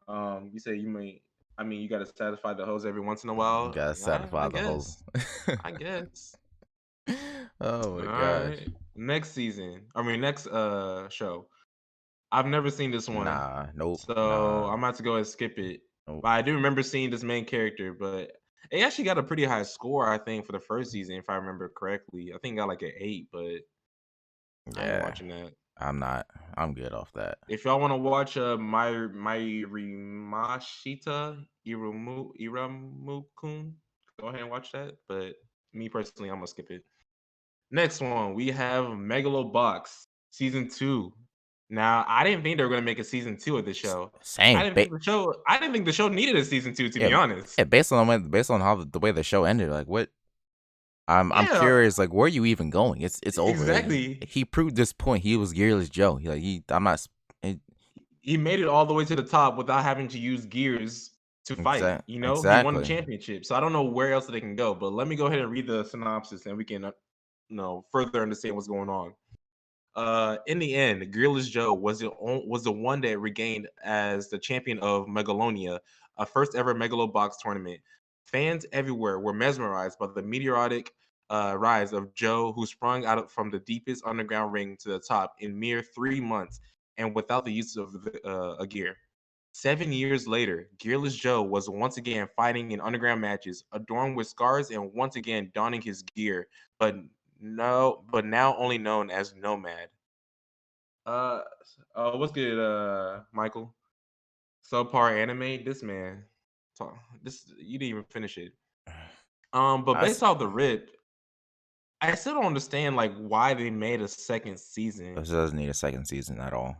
You say you may. I mean, you got to satisfy the hoes every once in a you while. gotta I satisfy the whole. guess. I guess. Oh my gosh. Alright. Next season. I mean, next show. I've never seen this one. Nah, nope, So nah, I'm about to go and skip it. nope. But I do remember seeing this main character, but it actually got a pretty high score, I think, for the first season, if I remember correctly. I think it got like an 8, but I ain't Yeah, watching that. I'm not. I'm good off that. If y'all want to watch my Rimashita Iramukun, go ahead and watch that. But me personally, I'm gonna skip it. Next one, we have Megalobox season 2. Now, I didn't think they were gonna make a season 2 of the show. Same. I didn't think the show needed a season 2, to Yeah, be honest. yeah. Based on how the way the show ended, like what I'm Yeah, curious, like where are you even going? It's over. exactly. He proved this point. He was Gearless Joe. I'm not. It, He made it all the way to the top without having to use gears to fight. He won the exactly. championship. So I don't know where else they can go. But let me go ahead and read the synopsis, and we can, further understand what's going on. In the end, Gearless Joe was the one that regained as the champion of Megalonia, a first ever Megalobox tournament. Fans everywhere were mesmerized by the meteoric rise of Joe, who sprung from the deepest underground ring to the top in mere 3 months and without the use of a gear. 7 years later, Gearless Joe was once again fighting in underground matches, adorned with scars and once again donning his gear, but but now only known as Nomad. Uh, what's good, Michael? Subpar anime. This man, this you didn't even finish it. But I based s- off the rip, I still don't understand like why they made a second season. This doesn't need a second season at all.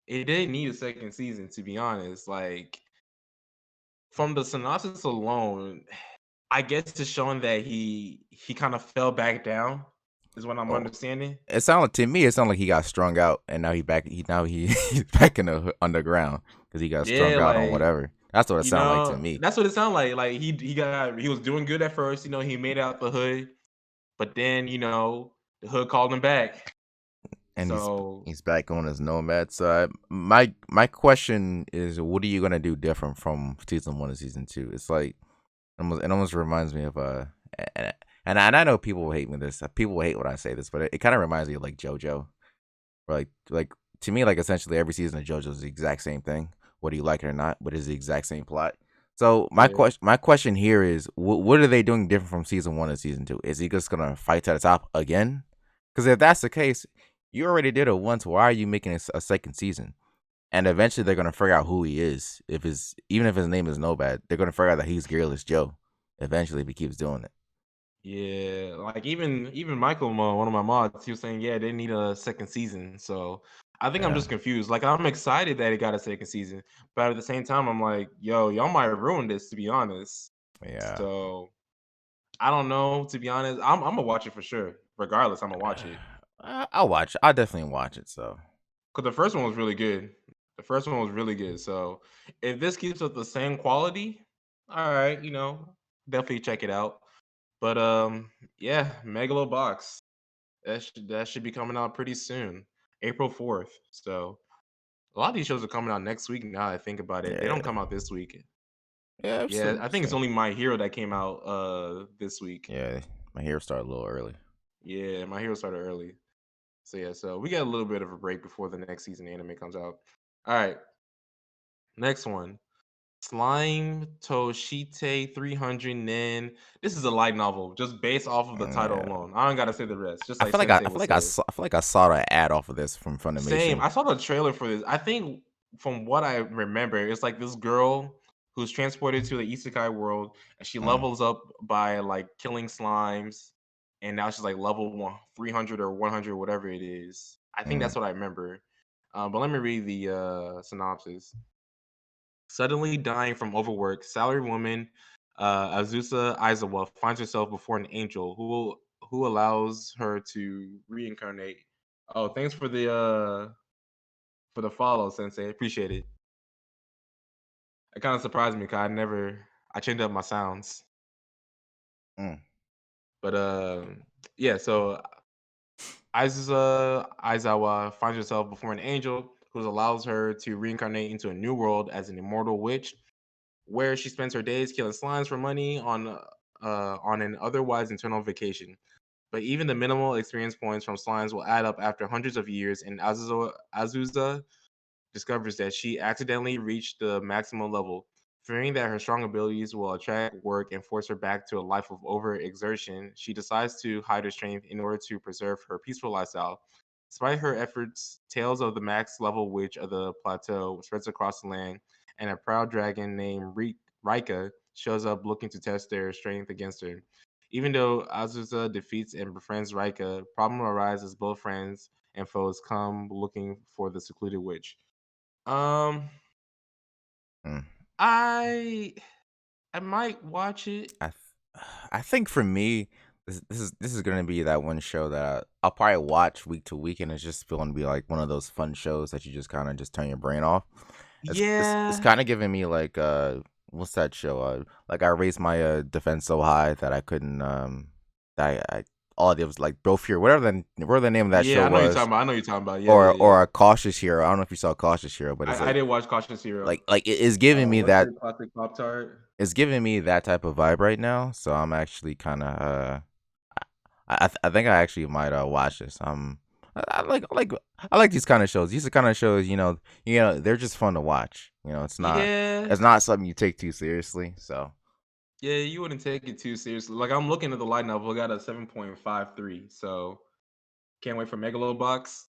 It didn't need a second season, to be honest. Like from the synopsis alone, I guess it's showing that he kind of fell back down, is what I'm Oh, understanding. it sounded like he got strung out, and now he's back in the underground because he got strung Yeah, out on like whatever. That's what it sounded like to me. that's what it sounded like. Like he was doing good at first. He made out the hood, but then the hood called him back. And So he's back on his nomad. So my question is, what are you gonna do different from season 1 to season 2? It's like it almost reminds me of and, and I know people will hate me this. People will hate when I say this, but it kind of reminds me of like JoJo. Like to me, like essentially every season of JoJo is the exact same thing, whether you like it or not, but it's the exact same plot. So yeah, my question here is, what are they doing different from season 1 to season 2? Is he just gonna fight to the top again? Because if that's the case, you already did it once. Why are you making a second season? And eventually they're gonna figure out who he is. Even if his name is Nobad, they're gonna figure out that he's Gearless Joe. Eventually, if he keeps doing it. yeah. Like even Michael, one of my mods, he was saying, yeah, they need a second season. So I think I'm Yeah, just confused. Like I'm excited that it got a second season, but at the same time, I'm like, yo, y'all might ruin this, to be honest. yeah. So I don't know, to be honest. I'm gonna watch it for sure. Regardless, I'm gonna watch it. I'll watch. I'll definitely watch it. So Because the first one was really good. The first one was really good. So if this keeps up the same quality, all right, definitely check it out. But yeah, Megalobox. That should be coming out pretty soon. April 4th. So a lot of these shows are coming out next week now that I think about it. They don't yeah, come out this week. yeah. I've Yeah, seen, I think it's seen. only My Hero that came out this week. Yeah, my hair started a little early. Yeah, My Hero started early. So yeah, so we got a little bit of a break before the next season anime comes out. All right, next one. Slime Toshite 300 Nen. This is a light novel, just based off of the title Yeah. alone. I don't gotta say the rest, just like Sensei would say. I feel like I saw the ad off of this from Same. Funimation. I saw the trailer for this. I think from what I remember, it's like this girl who's transported to the isekai world, and she Mm, levels up by like killing slimes, and now she's like level 300 or 100, whatever it is. I think mm, that's what I remember. But let me read the synopsis. Suddenly dying from overwork, salary woman Azusa Aizawa finds herself before an angel who allows her to reincarnate. Oh, thanks for the follow, Sensei. Appreciate it. It kind of surprised me because I changed up my sounds. mm. But yeah. So Azusa Aizawa finds herself before an angel who allows her to reincarnate into a new world as an immortal witch, where she spends her days killing slimes for money on an otherwise eternal vacation. But even the minimal experience points from slimes will add up after hundreds of years, and Azusa discovers that she accidentally reached the maximum level. Fearing that her strong abilities will attract work and force her back to a life of overexertion, she decides to hide her strength in order to preserve her peaceful lifestyle. Despite her efforts, tales of the max level witch of the plateau spreads across the land, and a proud dragon named Rika shows up looking to test their strength against her. Even though Azusa defeats and befriends Rika, problem arises as both friends and foes come looking for the secluded witch. Um, Mm. I I might watch it. I I think for me, this is gonna be that one show that I'll probably watch week to week, and it's just going to be like one of those fun shows that you just kind of just turn your brain off. It's Yeah, kind of giving me like what's that show? Like I raised my defense so high that I couldn't that all of was like Bro Fear, whatever the name of that show Yeah, I know you're talking was, about. I know you're talking about. Yeah, yeah, yeah. or a Cautious Hero. I don't know if you saw Cautious Hero, but it's I did watch Cautious Hero. it is giving me What's that your classic Pop Tart? it's giving me that type of vibe right now. So I'm actually kind of I think I actually might watch this. I like these kind of shows. These are kind of shows, they're just fun to watch. Yeah, It's not something you take too seriously. So yeah. You wouldn't take it too seriously. Like I'm looking at the lineup. We got a 7.53. So can't wait for Megalobox.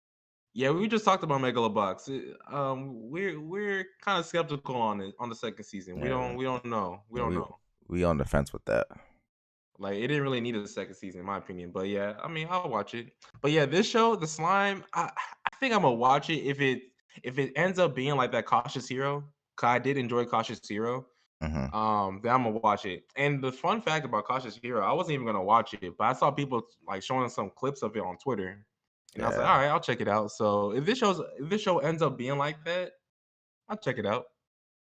Yeah, we just talked about Megalobox. We're kind of skeptical on it on the second season. yeah, We don't know. We yeah, don't know. we on the fence with that. Like it didn't really need a second season, in my opinion. But yeah, I mean, I'll watch it. But yeah, this show, The Slime, I think I'm gonna watch it if it ends up being like that Cautious Hero. 'Cause I did enjoy Cautious Hero. Hmm. Then I'm gonna watch it. And the fun fact about Cautious Hero, I wasn't even gonna watch it, but I saw people like showing some clips of it on Twitter, and I was like, Yeah, all right, I'll check it out. So if this show ends up being like that, I'll check it out.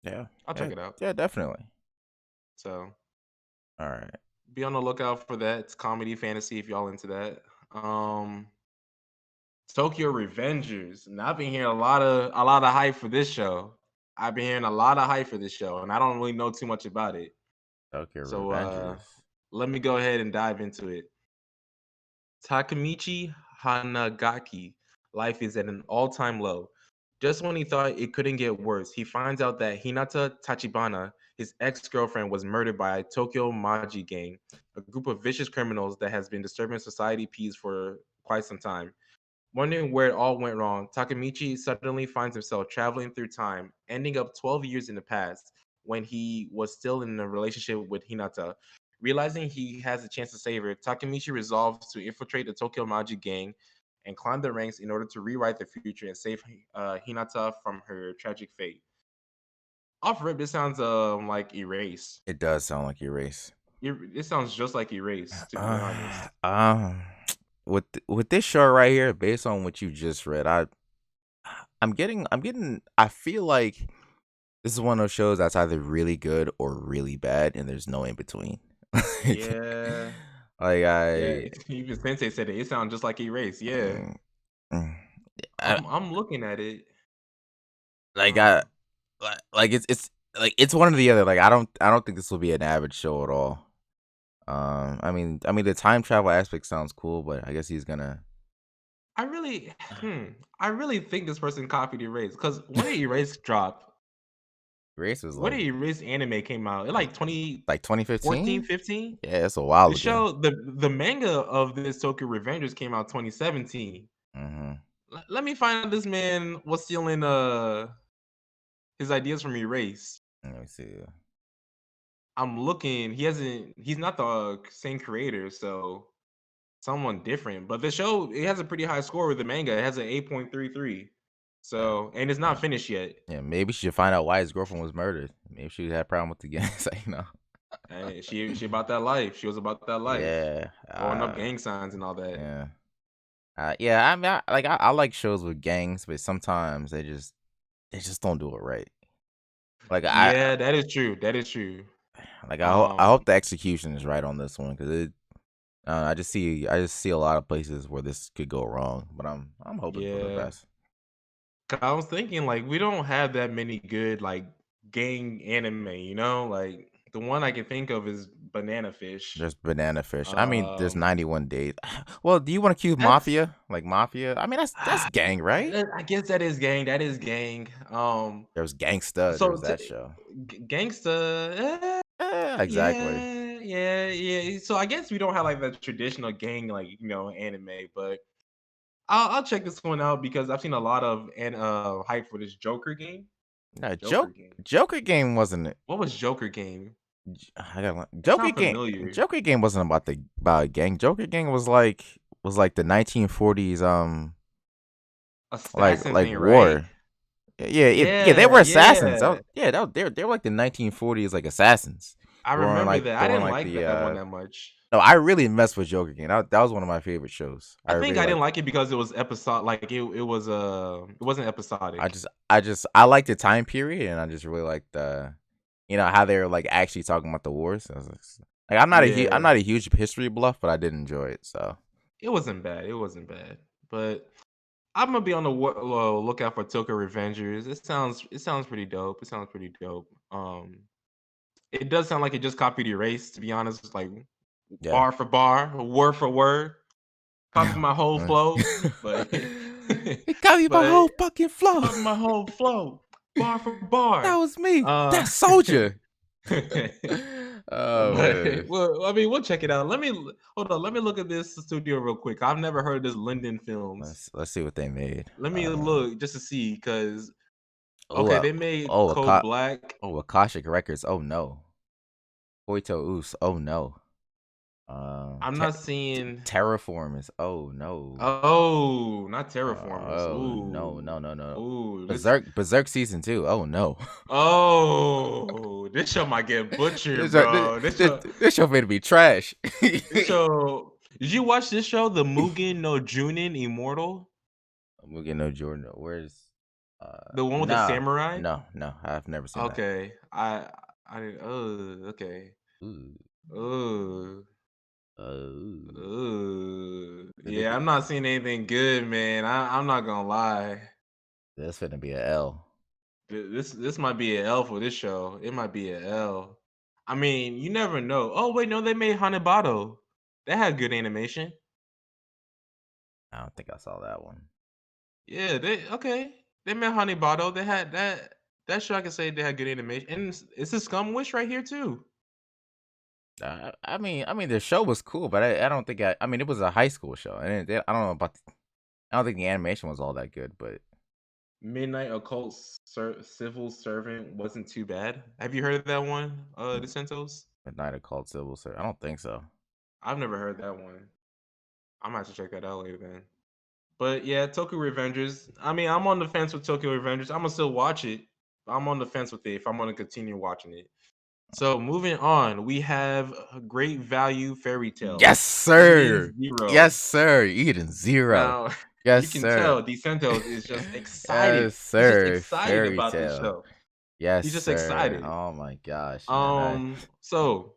yeah, I'll yeah, check it out. yeah, definitely. So All right. be on the lookout for that. It's comedy fantasy if y'all into that. Um Tokyo Revengers. And I've been hearing a lot of hype for this show. I've been hearing a lot of hype for this show, and I don't really know too much about it. Tokyo So Revengers. let me go ahead and dive into it. Takamichi Hanagaki. Life is at an all-time low. Just when he thought it couldn't get worse, he finds out that Hinata Tachibana, his ex-girlfriend, was murdered by a Tokyo Maji gang, a group of vicious criminals that has been disturbing society peace for quite some time. Wondering where it all went wrong, Takamichi suddenly finds himself traveling through time, ending up 12 years in the past when he was still in a relationship with Hinata. Realizing he has a chance to save her, Takamichi resolves to infiltrate the Tokyo Maji gang and climb the ranks in order to rewrite the future and save Hinata from her tragic fate. Off rip, this sounds like Erase. It does sound like Erase. It sounds just like Erase, to be Uh, honest. um, with this show right here, based on what you just read, I feel like this is one of those shows that's either really good or really bad, and there's no in between. like, Yeah, like yeah. I, Even Sensei said it. It sounds just like Erase. Yeah. mm, mm, I, I'm looking at it. like I, Um, it's one or the other. Like I don't think this will be an average show at all. I mean the time travel aspect sounds cool, but I guess he's gonna. I really, I really think this person copied Erase because when did Erase drop? Race was When did Erase anime came out? It like like 2014, 2015. 15. Yeah, it's a while The ago. show, the manga of this Tokyo Revengers came out 2017. Hmm. Let me find out this man was stealing his ideas from Erase. Let me see. I'm looking. He hasn't. He's not the same creator, so someone different. But the show it has a pretty high score with the manga. It has an 8.33. Uh, So and it's uh, not finished yet. yeah, maybe she should find out why his girlfriend was murdered. Maybe she had a problem with the gang. And she about that life. She was about that life. Yeah. Throwing up gang signs and all that. Yeah. Yeah. I mean, I like shows with gangs, but sometimes they just don't do it right. Like Yeah, that is true. That is true. I Um hope the execution is right on this one because I just see a lot of places where this could go wrong, but I'm hoping for the yeah. best. 'Cause I was thinking like we don't have that many good like gang anime, you know? Like the one I can think of is Banana Fish. There's Banana Fish. I mean, there's Um 91 Days. Well, do you want to cue that's Mafia? Like Mafia? I mean, that's gang, right? I guess that is gang. That is gang. There's Gangsta. There's So that show. Gangsta, Exactly. yeah, yeah, yeah. So I guess we don't have like the traditional gang, like anime, but I'll check this one out because I've seen a lot of hype for this Joker game. No, Joker game. Joker game wasn't it? What was Joker game? I got It sounds familiar. Joker game wasn't about a gang. Joker gang was like the 1940s Assassins like ain't right. war. Yeah, they Yeah, were assassins. yeah. They were like the 1940s like assassins. I remember that. I During didn't like like the that one that much. no, I really messed with Joker game. That was one of my favorite shows. I I think really I didn't liked it. like it because it was episode like it was it wasn't episodic. I like the time period, and I just really like the, how they're like actually talking about the wars. I was like I'm Yeah. not a huge history buff, but I did enjoy it. So it wasn't bad. It wasn't bad. But I'm gonna be on the lookout for Tokyo Revengers. It sounds pretty dope. It sounds pretty dope. It does sound like it just copied Erase. To be honest, it's like Yeah. bar for bar, word for word, copy my whole flow. But It got me my but whole fucking flow. copy my whole flow, bar for That bar. was me. Uh, That soldier. Oh but man. well, I mean, we'll check it out. Hold on. Let me look at this studio real quick. I've never heard of this Linden Films. Let's see what they made. Let me look just to see, because Oh, okay, they made oh, Code Black. Akashic Records. Oh no. Koito Us. Oh no. I'm not seeing. Terraformers. Oh no. Oh, not Terraformers. Oh no, Ooh, no, no, no. ooh, this. Berserk season 2. Oh no. Oh, this show might get butchered, this, show- this, bro. This this, show, this show made to be trash. this show. Did you watch this show, The Mugen no Junin Immortal? Mugen no Jordan. Where's The one with the no, samurai? no, I've never seen that. Okay, I didn't. Oh, okay. Ooh. Oh, Ooh. oh. Did it Yeah, be, I'm not seeing anything good, man. I'm not gonna lie. that's finna be a L. This might be an L for this show. It might be an L. I mean, you never know. Oh wait, no, they made Hanebado. That had good animation. I don't think I saw that one. Yeah, they okay. They made Hanebado. They had that show. I can say they had good animation, and it's a Scum Wish right here too. I mean, the show was cool, but I don't think I mean, it was a high school show, and I don't know about. I don't think the animation was all that good, but Midnight Occult Civil Servant wasn't too bad. Have you heard of that one? Dcentos? Midnight Occult Civil Service. I don't think so. I've never heard that one. I'm gonna have to check that out later then. But yeah, Tokyo Revengers. I mean, I'm on the fence with Tokyo Revengers. I'm gonna still watch it. I'm on the fence with it if I'm gonna continue watching it. So moving on, we have a great value fairy tale, Yes, Eden sir. Yes, Zero. sir. Eden Zero. Now Yes, you can sir. tell Dcentos is just excited. Yes, He's just sir. excited Fairy about this tale. show. Yes, He's just sir. excited. Oh my gosh, man. So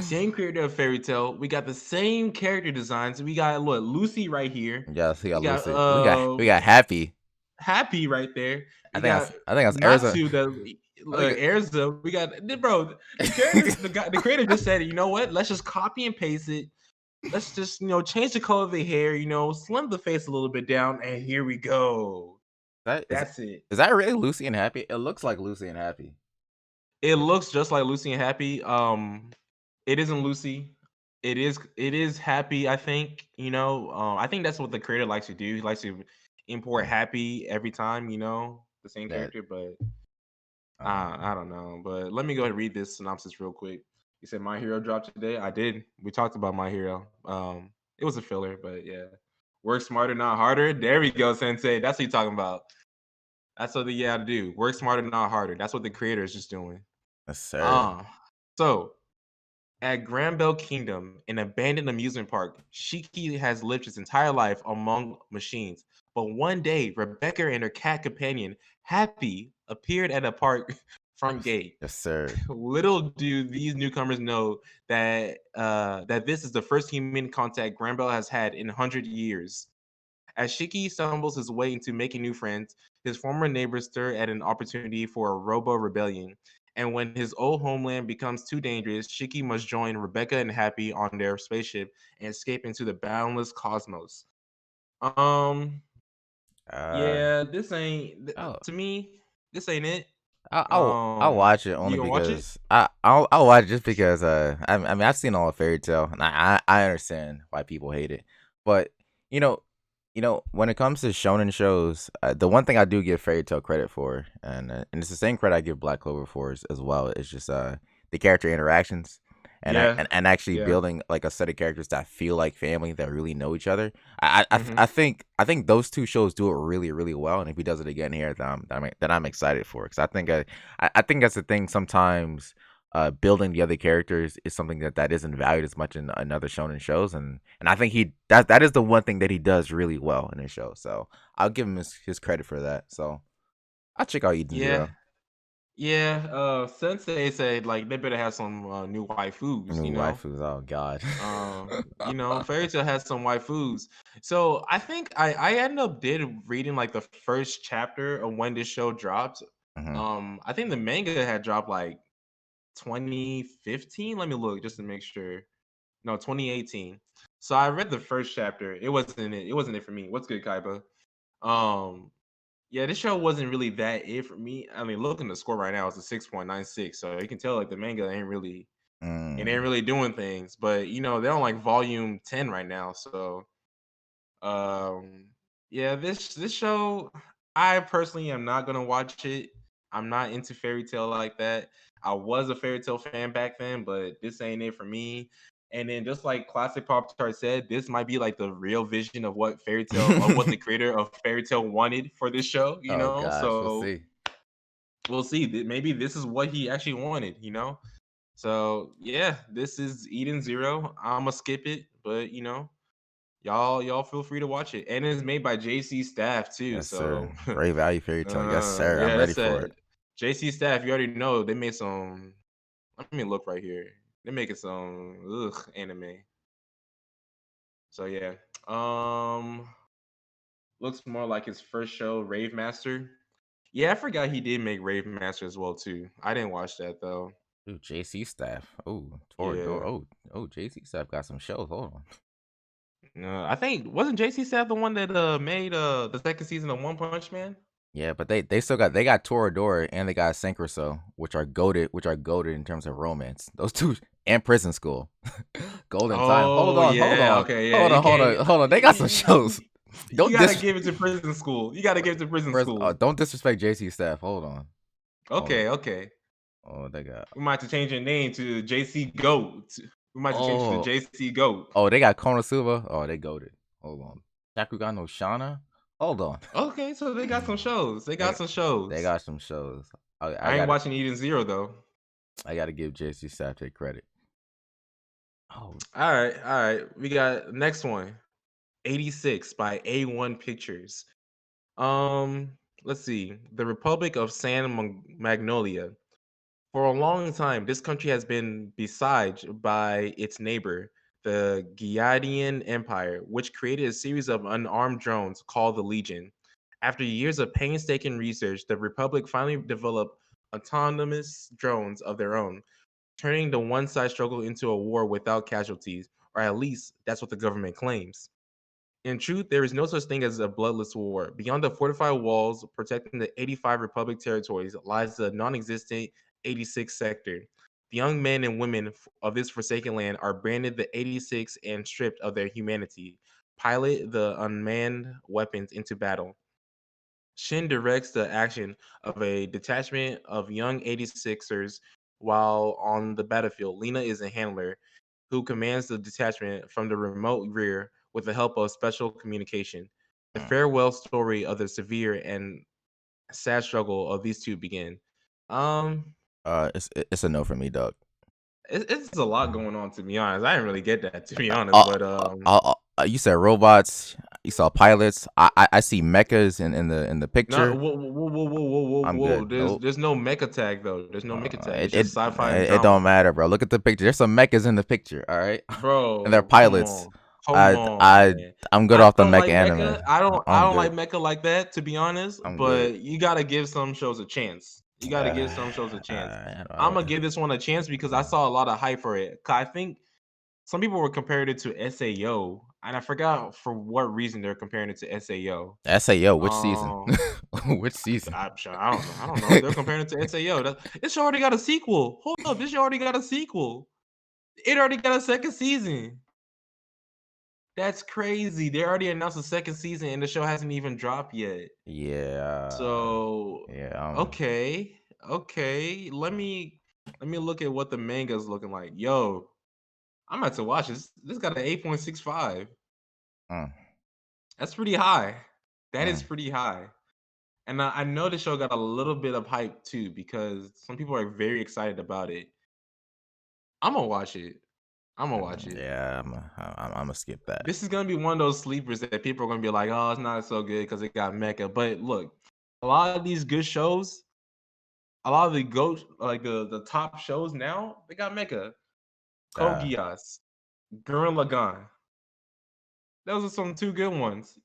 same creator of Fairy Tale. We got the same character designs. We got what Lucy right here. Yes, we We got got Lucy. We got Happy. Happy right there. We got I think that's Arizona. Natsu, the I think Erza. We got bro. The character, the creator just said, you know what? Let's just copy and paste it. Let's just change the color of the hair. Slim the face a little bit down, and here we go. that That's it. is that really Lucy and Happy? It looks like Lucy and Happy. It looks just like Lucy and Happy. It isn't Lucy. It is Happy. I think. I think that's what the creator likes to do. He likes to import Happy every time. The same That character, but I um don't know. But let me go ahead and read this synopsis real quick. You said My Hero dropped today. I did. We talked about My Hero. It was a filler, but yeah. Work smarter, not harder. There we go, Sensei. That's what you're talking about. That's what you got to do. Work smarter, not harder. That's what the creator is just doing. yes, sir. Uh, so at Granbell Kingdom, an abandoned amusement park, Shiki has lived his entire life among machines. But one day, Rebecca and her cat companion, Happy, appeared at a park front gate. Yes, sir. Little do these newcomers know that this is the first human contact Granbell has had in 100 years. As Shiki stumbles his way into making new friends, his former neighbors stir at an opportunity for a robo rebellion. And when his old homeland becomes too dangerous, Shiki must join Rebecca and Happy on their spaceship and escape into the boundless cosmos. Um, Uh yeah, this ain't oh, to me. This ain't it. I'll watch it You only gonna watch it? because I'll watch it just because I mean I've seen all of Fairy Tale and I understand why people hate it, but you know when it comes to shonen shows, the one thing I do give Fairy Tale credit for, and it's the same credit I give Black Clover for as well. It's just the character interactions. Yeah, And actually yeah. building like a set of characters that feel like family that really know each other. I Hmm. think those two shows do it really really well, and if he does it again here, then I'm excited for it because I think that's the thing sometimes. Building the other characters is something that isn't valued as much in other shonen shows, and I think that is the one thing that he does really well in his show. So I'll give him his credit for that. So I'll check out Eden Yeah, Zero. Yeah, Sensei said like they better have some new waifus, New waifus. Oh God. Fairy Tail has some waifus. So I think I ended up did reading like the first chapter of when this show dropped. Hmm. I think the manga had dropped like 2015. Let me look just to make sure. No, 2018. So I read the first chapter. It wasn't it for me. What's good, Kaiba? Um, yeah, this show wasn't really that it for me. I mean, looking at the score right now, it's a 6.96. So you can tell like the manga ain't Mm. really doing things. But they're on like volume 10 right now. So um, yeah, this show, I personally am not gonna watch it. I'm not into fairy tale like that. I was a fairy tale fan back then, but this ain't it for me. And then just like Classic Pop Tart said, this might be like the real vision of what the creator of fairy tale wanted for this show, Oh gosh, we'll So see. we'll see. Maybe this is what he actually wanted. So yeah, this is Eden Zero. I'ma skip it, but y'all feel free to watch it, and it's made by JC Staff too. Yes, sir. So, Great value fairy tale. Yes, sir. I'm yeah, ready that's for a it. JC Staff. You already know they made some. Let me look right here. They're making some anime. So yeah, looks more like his first show, Rave Master. Yeah, I forgot he did make Rave Master as well too. I didn't watch that though. Ooh, JC staff. Ooh, Torador. Yeah, Oh, JC staff got some shows. Hold on. no, I think wasn't JC Staff the one that made the second season of One Punch Man? Yeah, but they still got Torador and they got Synchroso, which are goaded in terms of romance. Those two and Prison School. Golden Time. Hold Oh on, hold yeah, on, okay, yeah. hold You on, hold can't. on, hold on. They got some shows. You Don't gotta dis give it to prison school. You gotta give it to prison school. don't disrespect JC staff. Hold on. Hold on. Okay, okay. Oh, they got We might have to change your name to JC Goat. We might have to change it to oh JC Goat. they got Konosuba. Oh, they goaded. Hold on. Shakugan no Shana. Hold on. Okay, so they got some shows. They got they some they shows. got some shows. I I ain't got it. watching Eden Zero though. I got to give JC staff their credit. Oh, All right. We got next one. 86 by A1 Pictures. Um, let's see. The Republic of Magnolia. For a long time, this country has been besieged by its neighbor, the Giadian Empire, which created a series of unarmed drones called the Legion. After years of painstaking research, the Republic finally developed autonomous drones of their own, turning the one side struggle into a war without casualties, or at least that's what the government claims. In truth, there is no such thing as a bloodless war. Beyond the fortified walls protecting the 85 Republic territories lies the non existent 86 sector. The young men and women of this forsaken land are branded the 86 and stripped of their humanity. Pilot the unmanned weapons into battle. Shin directs the action of a detachment of young 86ers while on the battlefield. Lena is a handler who commands the detachment from the remote rear with the help of special communication. The mm. farewell story of the severe and sad struggle of these two begin. Um, It's a no for me, dog. it's a lot going on to be honest. I didn't really get that to be honest, but You said robots. You saw pilots. I see mechas in the no, picture. whoa, whoa, whoa, whoa, whoa, whoa, whoa, I'm whoa. good. There's Nope. there's no mecha tag though. There's no mecha tag. It, It's it just sci-fi and it don't drama. matter, bro. Look at the picture. There's some mechas in the picture. All right, and they're Bro, come pilots. on. Come I on, I man. I'm good I off the don't mecha like anime. mecha. I I'm don't like good. mecha like that, to be honest, I'm good. but you gotta give some shows a chance. You gotta give some shows a chance. I'm gonna give this one a chance because I saw a lot of hype for it. 'Cause I think some people were comparing it to SAO, and I forgot for what reason they're comparing it to SAO. SAO. Which season? Um, Which season? I don't know. I don't know. They're comparing it to SAO. This show already got a sequel. Hold up, this show already got a sequel. It already got a second season. That's crazy. They already announced the second season and the show hasn't even dropped yet. Yeah. So, Yeah. okay. Okay. Let me look at what the manga's looking like. Yo, I'm about to watch this. This got an 8.65. Mm, That's pretty high. That is mm. pretty high. And I know the show got a little bit of hype too because some people are very excited about it. I'm gonna watch it. I'm gonna watch it. Yeah, I'm gonna skip that. This is gonna be one of those sleepers that people are gonna be like, "Oh, it's not so good because it got mecha." But look, a lot of these good shows, A lot of the ghost like the top shows now, they got Mecha, Code Uh, Geass, Gurren Lagann. Those are some 2 good ones.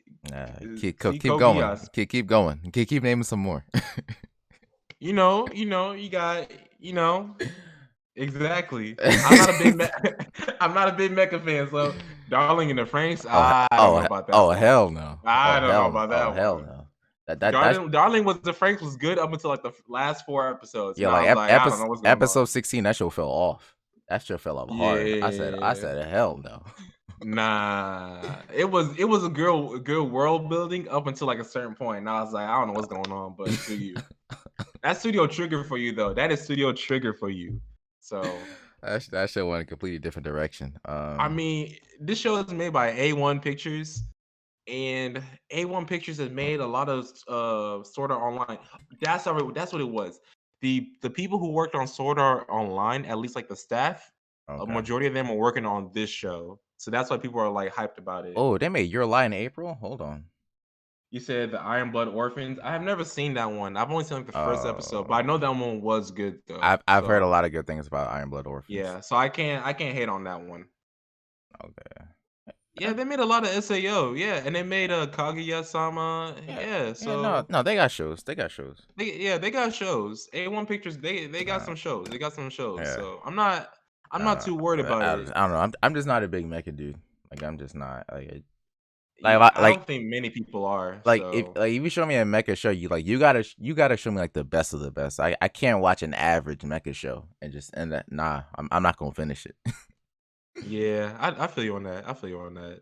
See keep Code going. Geass. Keep going. Keep naming some more. You got, you know exactly. I'm not a big me I'm not a big Mecha fan, so Darling in the Franxx, I don't know about that one. Hell no. I don't know about Oh that hell one. no. That's Darling was the Franxx was good up until, like, the last 4 episodes, yeah, and I like was like, "I don't know what's going episode on." 16, that show fell off. That show fell off hard. I Yeah. said hell no. Nah. It was a good world building up until, like, a certain point, and I was like, "I don't know what's going on, but do you." That's Studio Trigger for you, though. That is Studio Trigger for you. So, That show went a completely different direction. I mean, this show is made by A1 Pictures, and A1 Pictures has made a lot of Sword Art Online. That's what it was. The people who worked on Sword Art Online, at least like the staff, a Okay. majority of them are working on this show. So that's why people are like hyped about it. Oh, they made Your Lie in April? Hold on. You said the Iron Blood Orphans. I have never seen that one. I've only seen like the first episode, but I know Oh, that one was good though. I've heard a So lot of good things about Iron Blood Orphans. yeah, so I can't hate on that one. Okay. Yeah, they made a lot of SAO. Yeah, and they made a Kaguya-sama. Yeah. Yeah, Yeah, no, so no, they got shows. They got shows. they got shows. A1 Pictures, they got Uh, some shows. They got some shows. yeah. So I'm not too worried about it. I don't know. I'm just not a big mecha dude. Like I'm just not Yeah, I like don't think many people are. if So if you show me a mecha show, you gotta show me like the best of the best. I can't watch an average mecha show and just end that. Nah, I'm not gonna finish it. yeah, I feel you on that. I feel you on that.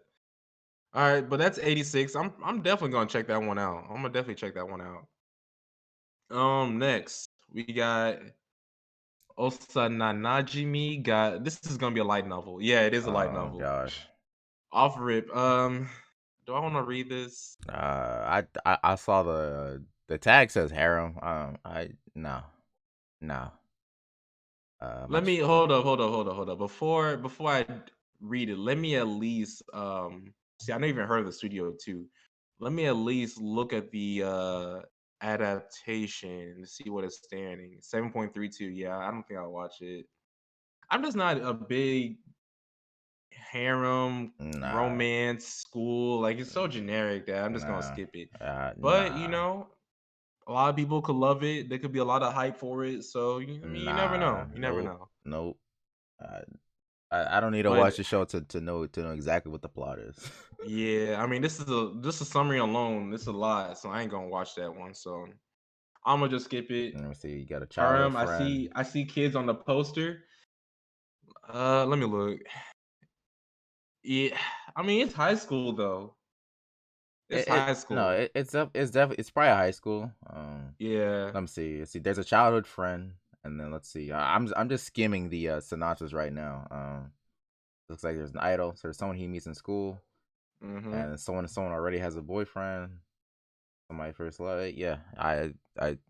All right, but that's 86. I'm definitely gonna check that one out. I'm gonna definitely check that one out. Next we got Osananajimi. Got this is gonna be a light novel. Yeah, it is a light Oh novel. gosh. Off rip. Do I want to read this? I saw the tag says harem. I no no. Let me hold up. Before read it, let me at least see. I never even heard of the studio too. Let me at least look at the adaptation to see what it's standing. 7.32. Yeah, I don't think I'll watch it. I'm just not a big harem nah romance school. Like it's so generic that I'm just gonna nah skip it. But nah a lot of people could love it. There could be a lot of hype for it. So I mean, you never know. You never nope know. nope. Uh, I don't need to watch But the show to know exactly what the plot is. yeah, I mean, this is a summary alone. This is a lot, so I ain't gonna watch that one. So I'm gonna just skip it. Let me see. You got a childhood Harem. I friend. see. I see kids on the poster. Let me look. Yeah, I mean, it's high school though. It's high No, school. it's definitely it's probably high school. Yeah. Let me see. Let's see. There's a childhood friend, and then let's see. I'm just skimming the synopsis right now. Looks like there's an idol. So there's someone he meets in school, Mm-hmm. and someone already has a boyfriend. Somebody first love. Yeah,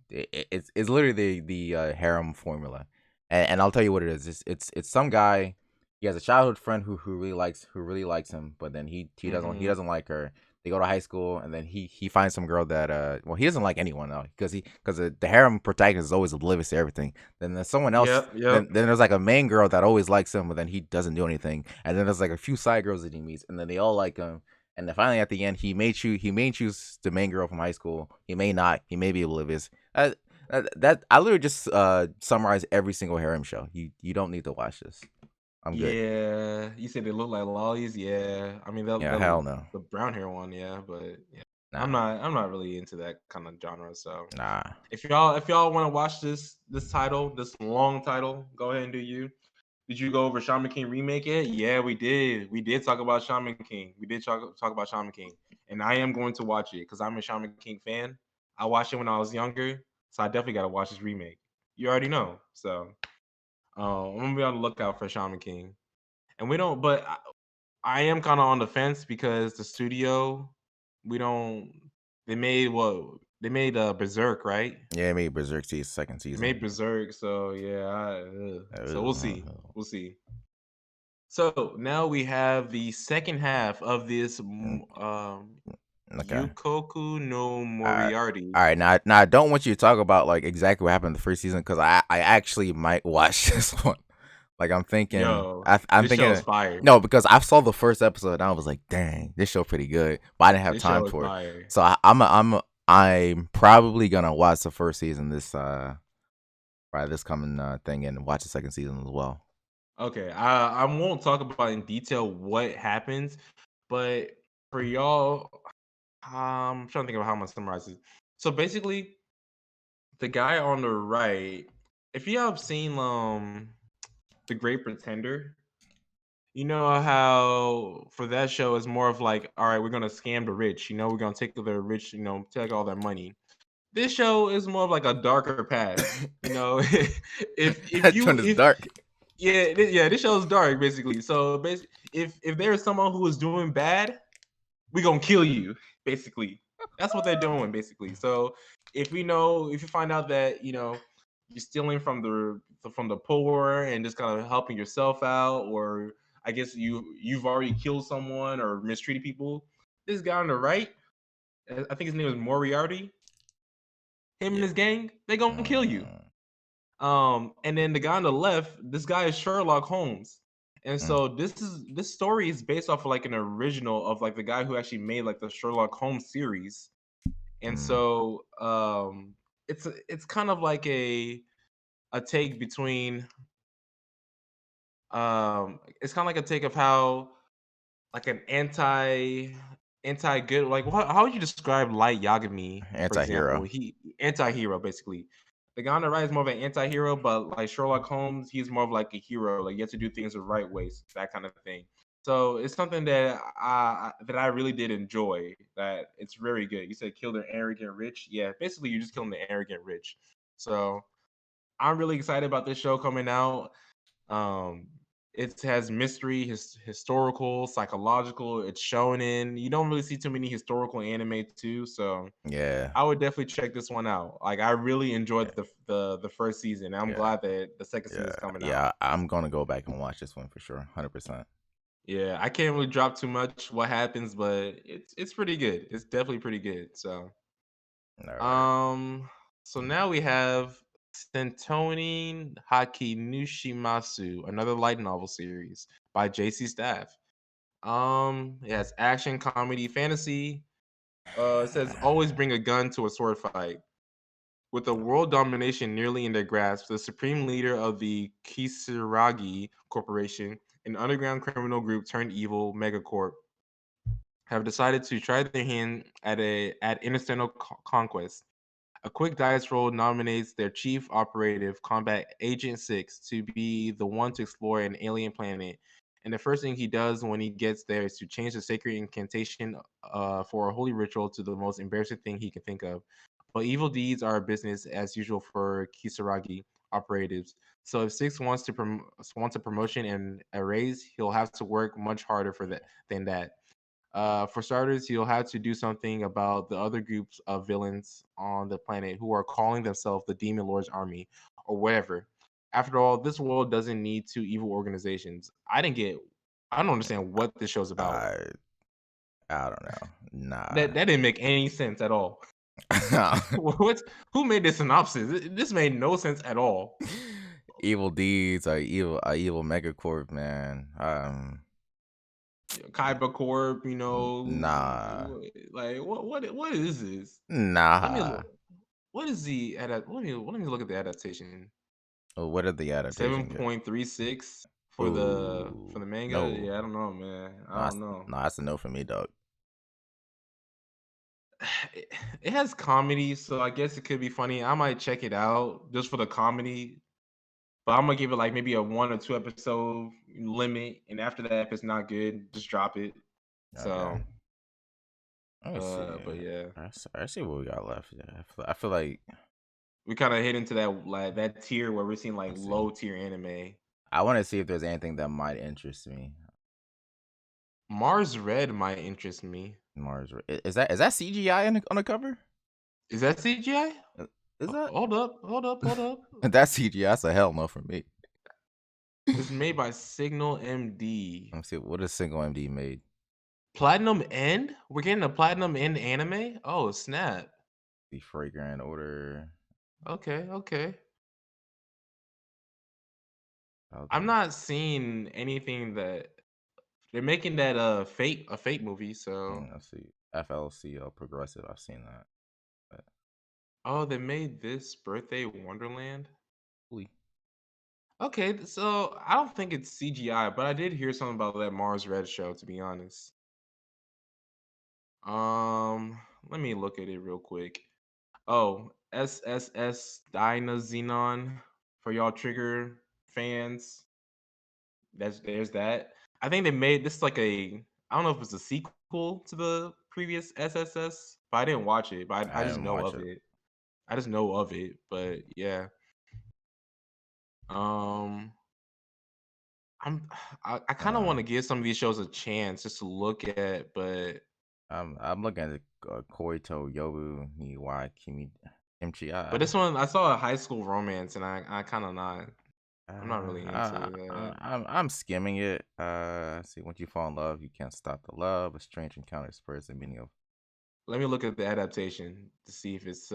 it's literally the harem formula, and I'll tell you what it is. It's some guy. He has a childhood friend who really likes him, but then he Mm-hmm. doesn't like her. They go to high school, and then he finds some girl that well, he doesn't like anyone though, because the harem protagonist is always oblivious to everything. Then there's someone else. Yep. Yep. Then there's like a main girl that always likes him, but then he doesn't do anything. And then there's like a few side girls that he meets, and then they all like him. And then finally at the end, he may choose the main girl from high school. He may not. He may be oblivious. That I literally just summarize every single harem show. You don't need to watch this. I'm good. Yeah. You said they look like lollies. Yeah. I mean, Yeah, hell no. the brown hair one. Yeah, but yeah, I'm Nah, not. I'm not really into that kind of genre. So nah. if y'all want to watch this title, this long title, go ahead and do you. Did you go over Shaman King remake yet? Yeah, we did. We did talk about Shaman King. We did talk about Shaman King, and I am going to watch it because I'm a Shaman King fan. I watched it when I was younger, so I definitely got to watch this remake. You already know, so I'm gonna be on the lookout for Shaman King. And we don't, but I am kind of on the fence because the studio, we don't. They made what? They made Berserk, right? Yeah, maybe Berserk second They season. made Berserk, so yeah. So we'll see. Uh, We'll see. So now we have the second half of this mm, Okay. Yukoku no All right. Moriarty. All right. Now I don't want you to talk about like exactly what happened in the first season because I actually might watch this one. Like I'm thinking, Yo, I'm this show is thinking, fire. no, because I saw the first episode and I was like, dang, this show pretty good, but I didn't have This time show is for it. fire. So I'm probably gonna watch the first season this probably this coming thing and watch the second season as well. Okay, I won't talk about in detail what happens, but for y'all, I'm trying to think of how I'm gonna summarize it. So basically, the guy on the right, if you have seen The Great Pretender, you know how for that show it's more of like, all right, we're gonna scam the rich, we're gonna take the rich, take all their money. This show is more of like a darker path, if That joint you is if dark. yeah, this show is dark basically. So basically, if there is someone who is doing bad, we gonna kill you basically. That's what they're doing basically. So if you find out that you're stealing from the poor and just kind of helping yourself out, or I guess you've already killed someone or mistreated people, this guy on the right, I think his name is Moriarty, him and Yeah. his gang, they gonna kill you. Mm, And then the guy on the left, this guy is Sherlock Holmes. And mm, so this story is based off of like an original of like the guy who actually made like the Sherlock Holmes series. And mm. so it's kind of like a take between it's kind of like a take of how like an anti good, like how would you describe Light Yagami, for example? Anti-hero. He anti-hero basically. The guy on the right is more of an anti-hero, but like Sherlock Holmes, he's more of like a hero. Like you have to do things the right ways, that kind of thing. So it's something that I really did enjoy. That it's very good. You said kill the arrogant rich. Yeah, basically you're just killing the arrogant rich. So I'm really excited about this show coming out. Um, it has mystery, historical, psychological. It's shonen. You don't really see too many historical anime too, so Yeah. I would definitely check this one out. Like I really enjoyed Yeah. the first season. I'm Yeah. glad that the second season Yeah. is coming out. Yeah. I'm gonna go back and watch this one for sure. 100%. Yeah, I can't really drop too much what happens, but it's pretty good. It's definitely pretty good. So All right. um so now we have Sentonin Haki Nushimasu, another light novel series by JC Staff. It has action, comedy, fantasy. It says always bring a gun to a sword fight. With the world domination nearly in their grasp, the supreme leader of the Kisaragi Corporation, an underground criminal group turned evil megacorp, have decided to try their hand at interstellar conquest. A quick dice roll nominates their chief operative, Combat Agent 6, to be the one to explore an alien planet. And the first thing he does when he gets there is to change the sacred incantation for a holy ritual to the most embarrassing thing he can think of. But evil deeds are business as usual for Kisaragi operatives. So if Six wants a promotion and a raise, he'll have to work much harder for that than that. For starters, you'll have to do something about the other groups of villains on the planet who are calling themselves the Demon Lord's Army or whatever. After all, this world doesn't need two evil organizations. I don't understand what this show's about. I I don't know. That Nah. that didn't make any sense at all. what? Who made this synopsis? This made no sense at all. Evil deeds are evil megacorp, man. Kaiba Corp, Nah. like what is this? Let me Nah. look. What is the let me look at the adaptation. What did the adaptation get? 7.36 for Ooh. the manga. No. Yeah, I don't know, man. I No, don't know. that's a no for me, dog. It has comedy, so I guess it could be funny. I might check it out just for the comedy, but I'm gonna give it like maybe a 1 or 2 episode limit, and after that, if it's not good, just drop it. Okay. So, Let me see. but yeah, I see what we got left. Yeah, I feel like we kind of hit into that tier where we're seeing like let's see. low tier anime. I want to see if there's anything that might interest me. Mars Red might interest me. Is that CGI on the cover? Is that CGI? Is that Hold up, hold up, hold up. that's CGI? That's a hell no for me. It's made by Signal MD. Let me see. What is single MD made? Platinum End? We're getting a Platinum End anime? Oh, snap. The Fragrant Order. Okay, okay. I'm Okay. not seeing anything that they're making that Fate movie, so Let's see. FLC Progressive. I've seen that. But oh, they made this Birthday Wonderland? hopefully, Okay, so I don't think it's CGI, but I did hear something about that Mars Red show, to be honest. Let me look at it real quick. Oh, SSS Dyna Xenon for y'all Trigger fans. There's that. I think they made this like a I don't know if it's a sequel to the previous SSS, but I didn't watch it. But I I just didn't know watch of it. it. I just know of it. But yeah. Um I'm I kind of want Uh, to give some of these shows a chance just to look at, I'm looking at Koito Yobu ni wa Kimi Kimchi. but this one I saw a high school romance and I kind of not I'm not really into that. I'm skimming it. See, once you fall in love, you can't stop the love. A strange encounter spurs the meaning of Let me look at the adaptation to see if it's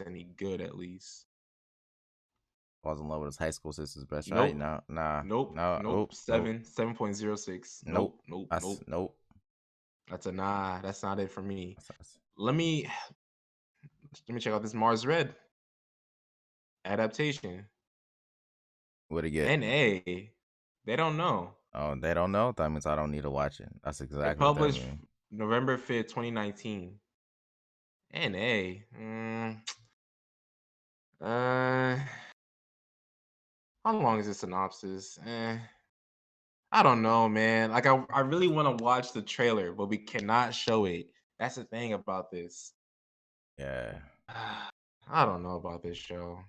any good at least. falls in love with his high school sister's best right Nope. now. Nah, Nope. no, Nope. oh, nope, 7.06. nope. Nope. Nope. That's Nope. nope. That's a nah. That's not it for me. That's Let me let me check out this Mars Red adaptation. what it get. NA. They don't know. Oh, they don't know. That means I don't need to watch it. That's It exactly what that published means. November 5th, 2019. NA. Uh how long is the synopsis? I don't know, man. Like I really want to watch the trailer, but we cannot show it. That's the thing about this. Yeah. I don't know about this show.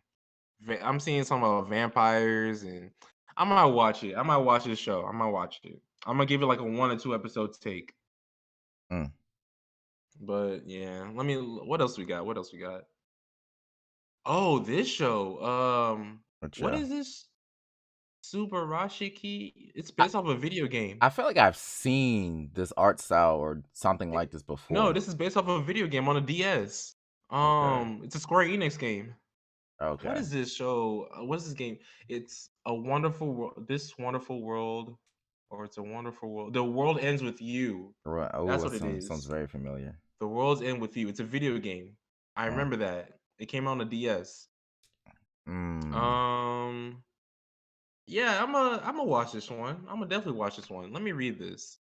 I'm seeing some about vampires, and I might watch it. I might watch this show. I might watch it. I'm gonna give it like a 1 or 2 episodes take. Mm, But yeah, let me. What else we got? What else we got? Oh, this show. but What yeah, is this? Super Rashiki? It's I based off a video game. I feel like I've seen this art style or something It- like this no, before. this is based off of a video game on a DS. Okay. It's a Square Enix game. What Okay. is this show? What is this game? It's a wonderful world. This wonderful world, or it's a wonderful world. The world ends with you. Right. Oh, That's that what it sounds is. very familiar. The world's end with you. It's a video game. I Oh. remember that. It came out on the DS. Mm. Um, yeah, I'm gonna watch this one. I'm gonna definitely watch this one. Let me read this.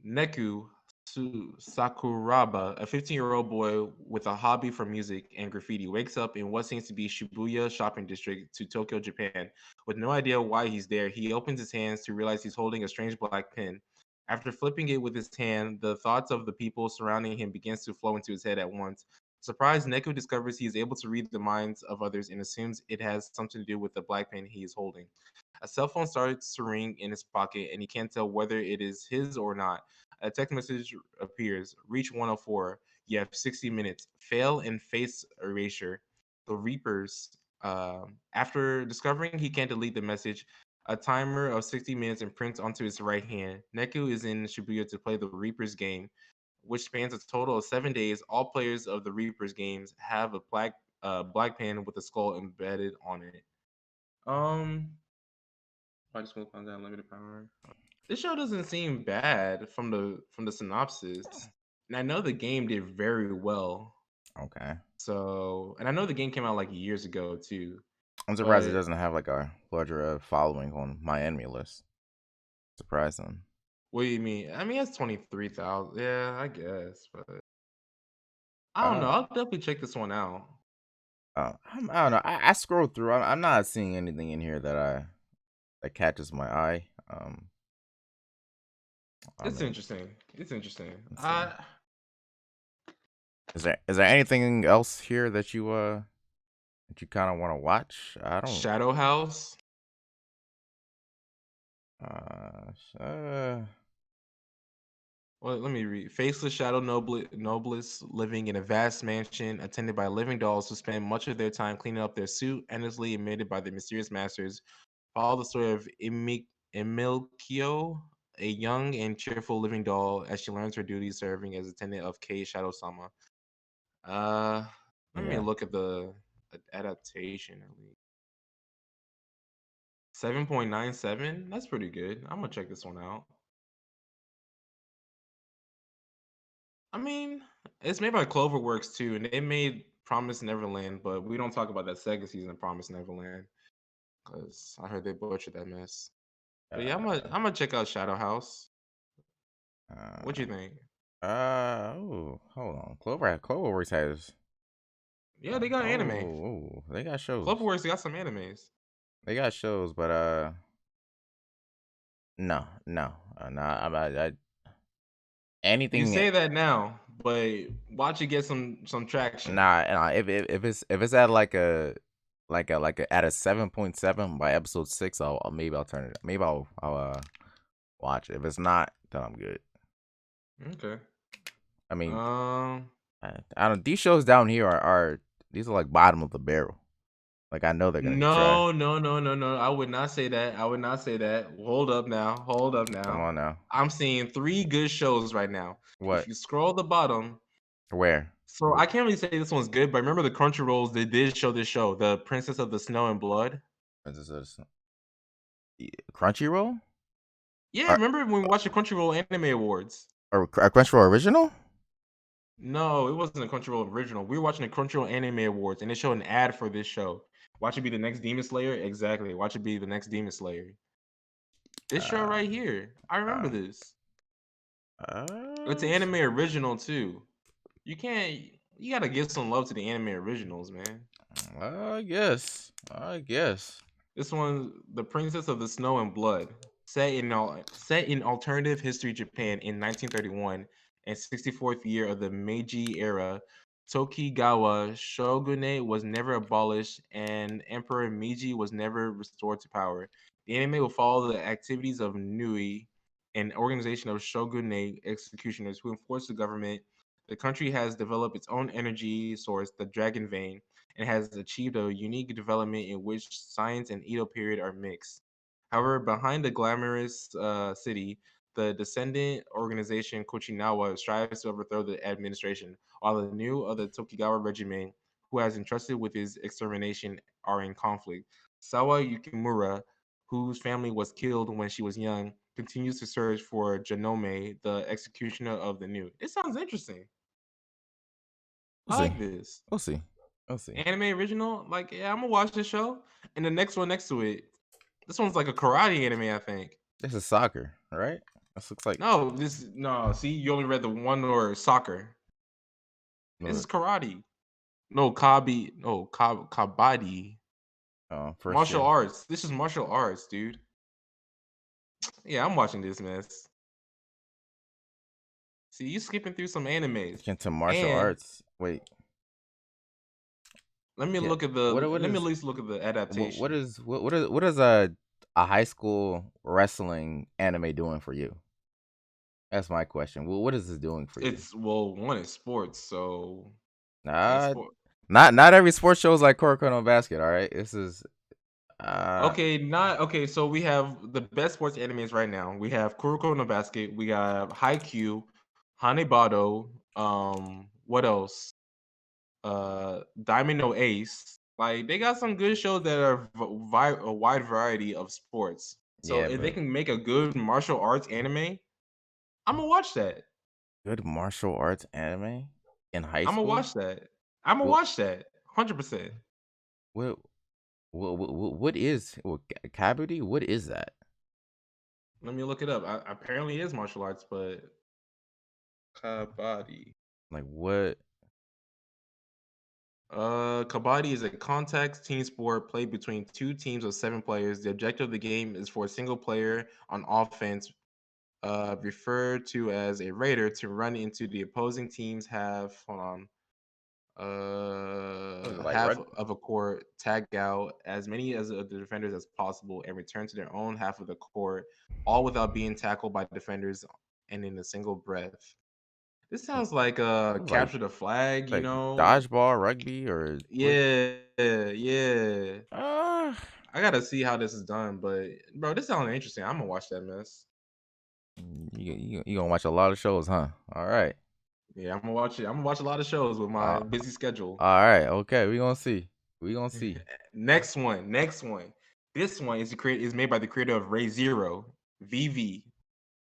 Neku Sakuraba, a 15-year-old boy with a hobby for music and graffiti, wakes up in what seems to be Shibuya shopping district to Tokyo, Japan. With no idea why he's there, he opens his hands to realize he's holding a strange black pen. After flipping it with his hand, the thoughts of the people surrounding him begins to flow into his head at once. Surprised, Neku discovers he is able to read the minds of others and assumes it has something to do with the black pen he is holding. A cell phone starts to ring in his pocket, and he can't tell whether it is his or not. A text message appears. Reach 104. You have 60 minutes. Fail and face erasure. The Reapers. After discovering he can't delete the message, a timer of 60 minutes imprints onto his right hand. Neku is in Shibuya to play the Reapers game, which spans a total of 7 days. All players of the Reapers games have a black pen with a skull embedded on it. I just want to find out unlimited power. This show doesn't seem bad from the synopsis. And I know the game did very well. Okay. So, and I know the game came out like years ago too. I'm surprised it But doesn't have like a larger following on my enemy list. Surprising. what do you mean? I mean, it's 23,000. Yeah, I guess. But I don't know. Uh, I'll definitely check this one out. I don't know. I scrolled through. I'm not seeing anything in here that catches my eye. I It's mean, interesting. It's interesting. let's see. Uh, Is there anything else here that you kind of want to watch? I don't. Shadow House. Uh, Well, let me read. Faceless shadow nobles living in a vast mansion attended by living dolls who spend much of their time cleaning up their suit, endlessly emitted by their mysterious masters. Follow the story of Emilkyo, a young and cheerful living doll, as she learns her duties serving as attendant of Kei Shadow-sama. Uh, Let me Yeah. look at the adaptation at least. 7.97. That's pretty good. I'm gonna check this one out. I mean, it's made by Cloverworks too, and they made Promise Neverland, but we don't talk about that second season of Promise Neverland because I heard they butchered that mess. But yeah, I'm gonna check out Shadow House. What Uh, you think? oh, hold on. Cloverworks has. Yeah, they got anime. They got shows. Cloverworks got some animes. They got shows, but no, no, no. You Anything. say that now, but watch it get some traction. Nah. If it's at like a at a 7.7 by episode 6, maybe I'll turn it. Maybe I'll watch it. If it's not, then I'm good. Okay. I mean, Um, I don't. These shows down here are these are like bottom of the barrel. Like I know they're gonna be trash. no, no, no, no, no. I would not say that. I would not say that. Hold up now. Hold up Come now. on now. I'm seeing three good shows right now. If What? you scroll the bottom, Where? so I can't really say this one's good, but remember the Crunchyrolls, they did show this show, The Princess of the Snow and Blood. Is this Crunchyroll Yeah, or remember when we watched the Crunchyroll Anime Awards? a Crunchyroll original? No, it wasn't a Crunchyroll original. We were watching the Crunchyroll Anime Awards, and they showed an ad for this show. Watch it be the next Demon Slayer. Exactly. Watch it be the next Demon Slayer. This show Uh, right here. I remember uh, this. It's an uh, anime original too. You can't. You gotta give some love to the anime originals, man. I guess. I guess. This one, The Princess of the Snow and Blood, set in alternative history Japan in 1931 and 64th year of the Meiji era. Tokugawa shogunate was never abolished, and Emperor Meiji was never restored to power. The anime will follow the activities of Nui, an organization of shogunate executioners who enforce the government. The country has developed its own energy source, the Dragon Vein, and has achieved a unique development in which science and Edo period are mixed. However, behind the glamorous city, the descendant organization Kochinawa strives to overthrow the administration, while the new of the Tokugawa regime, who has entrusted with his extermination, are in conflict. Sawa Yukimura, whose family was killed when she was young, continues to search for Janome, the executioner of the new. It sounds interesting. We'll I see. like this. We'll see. We'll see. Anime original. Like, yeah, I'm gonna watch this show. And the next one next to it, this one's like a karate anime, I think. This is soccer, right? This looks like No, this no. See, you only read the one or soccer. This is what? karate. No, kabi. No, kabaddi. Oh, first Martial year. arts. This is martial arts, dude. Yeah, I'm watching this mess. See, you skipping through some animes. Into martial And arts. Wait. let me Yeah. look at the. What Let me at is least look at the what adaptation. is what is a high school wrestling anime doing for you? That's my question. What is this doing for you? It's well, one is sports, so yeah, Uh, sport. not every sports show is like Kuroko no Basket. All right, this is uh Okay, not okay. So we have the best sports animes right now. We have Kuroko no Basket. We got Haikyuu, Hanebado. What else? Diamond no Ace. Like they got some good shows that are a wide variety of sports. So yeah, if they but can make a good martial arts anime, I'm gonna watch that. good martial arts anime in high I'm gonna school. watch that. I'm gonna Well, watch that. 100%. what what is Kabuki? What is that? Let me look it up. Apparently, it is martial arts, but kabaddi. Like what? Kabaddi is a contact team sport played between two teams of 7 players. The objective of the game is for a single player on offense, referred to as a raider, to run into the opposing team's half. Hold on. Was it like Half rug? of a court, tag out as many as of the defenders as possible, and return to their own half of the court, all without being tackled by defenders and in a single breath. This sounds like It was capture the flag, you like know? dodgeball, rugby, or what? Yeah, yeah. Uh, I gotta see how this is done, but bro, this sounds interesting. I'm gonna watch that mess. You gonna watch a lot of shows, huh? All right. Yeah, I'm gonna watch it. I'm gonna watch a lot of shows with Uh, my busy schedule. all right. Okay. We gonna see. We gonna see. Next one. This one is made by the creator of Ray Zero, VV,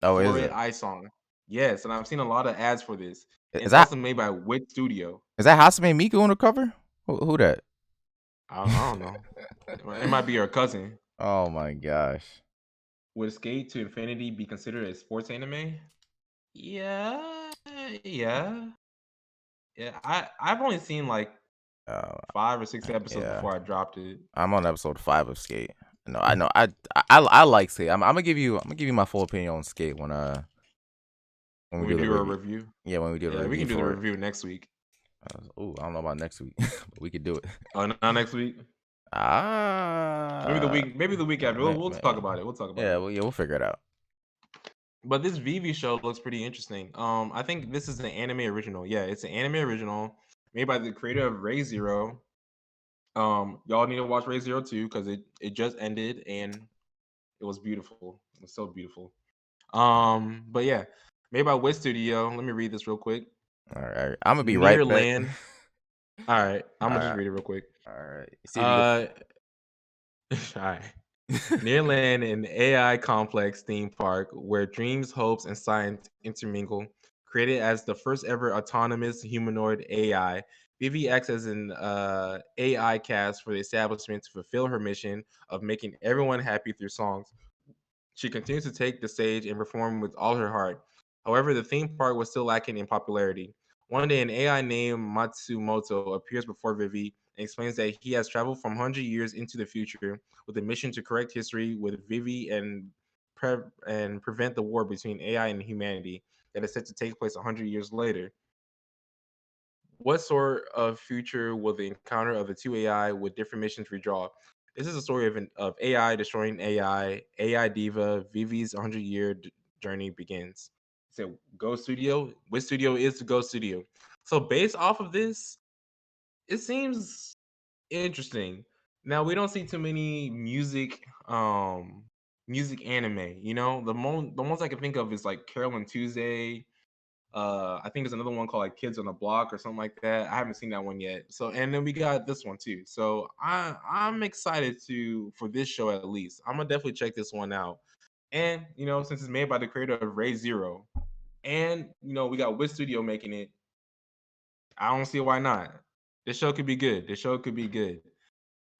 Oh, is Floyd it? Eye Song. Yes, and I've seen a lot of ads for this. And Is it's that also made by Wit Studio. Hasame Miku on the cover? Who that? I don't know. It might be her cousin. Oh my gosh. Would Skate to Infinity be considered a sports anime? Yeah, yeah, yeah. I've only seen like Uh, 5 or 6 episodes yeah. before I dropped it. I'm on episode 5 of Skate. No, I know. I like Skate. I'm gonna give you. I'm gonna give you my full opinion on Skate when we When we do the do a review. review, Yeah, when we do the yeah, we review can do the for it. review next week. I don't know about next week, but we could do it. Oh, not next week. Maybe the Ah, week. Maybe the week after. We'll talk about it. We'll talk about yeah, it. we'll figure it out. But this Vivi show looks pretty interesting. I think this is an anime original. Yeah, it's an anime original made by the creator of Ray Zero. Y'all need to watch Ray Zero too because it just ended and it was beautiful. It was so beautiful. But yeah, made by Wit Studio. Let me read this real quick. All right, I'm gonna be right Near back. Land. All right, I'm All gonna just right, read it real quick. all right. See if you Uh, all right. can. Nearland, an AI complex theme park where dreams, hopes, and science intermingle. Created as the first ever autonomous humanoid AI, Vivi acts as an AI cast for the establishment to fulfill her mission of making everyone happy through songs. She continues to take the stage and perform with all her heart. However, the theme park was still lacking in popularity. One day, an AI named Matsumoto appears before Vivi and explains that he has traveled from 100 years into the future with a mission to correct history with Vivi and prevent the war between AI and humanity that is set to take place 100 years later. What sort of future will the encounter of the two AI with different missions redraw? This is a story of AI destroying AI. AI diva Vivi's 100-year journey begins. So Go Studio. Which studio is the Go Studio? So based off of this, it seems interesting. Now we don't see too many music anime. You know, the ones I can think of is like Carol and Tuesday. I think there's another one called like Kids on the Block or something like that. I haven't seen that one yet. So and then we got this one too. So I'm excited to for this show at least. I'm gonna definitely check this one out. And you know, since it's made by the creator of Ray Zero, and you know we got Wit Studio making it, I don't see why not. This show could be good. This show could be good.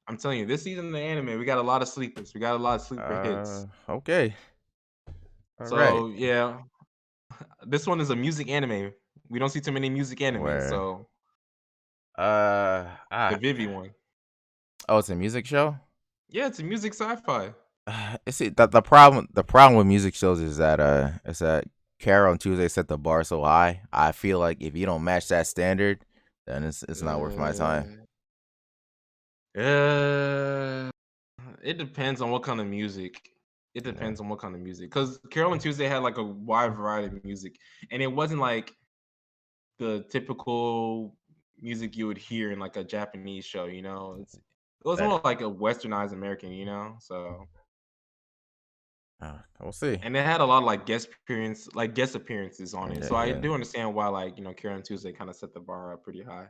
I'm telling you, this season of the anime, we got a lot of sleepers. We got a lot of sleeper hits. Okay. All right. So yeah, this one is a music anime. We don't see too many music anime, Where? so the I Vivi one. Oh, it's a music show. Yeah, it's a music sci-fi. See the problem with music shows is that Carol and Tuesday set the bar so high. I feel like if you don't match that standard, then it's not worth my time. Uh, uh, it depends on what kind of music. It Yeah. depends on what kind of music. Because Carol and Tuesday had like a wide variety of music, and it wasn't like the typical music you would hear in like a Japanese show. You know, it was That more like a westernized American. You know, so we'll see. and it had a lot of like guest appearances on it. Yeah, So I yeah. do understand why like Carol and Tuesday kind of set the bar up pretty high.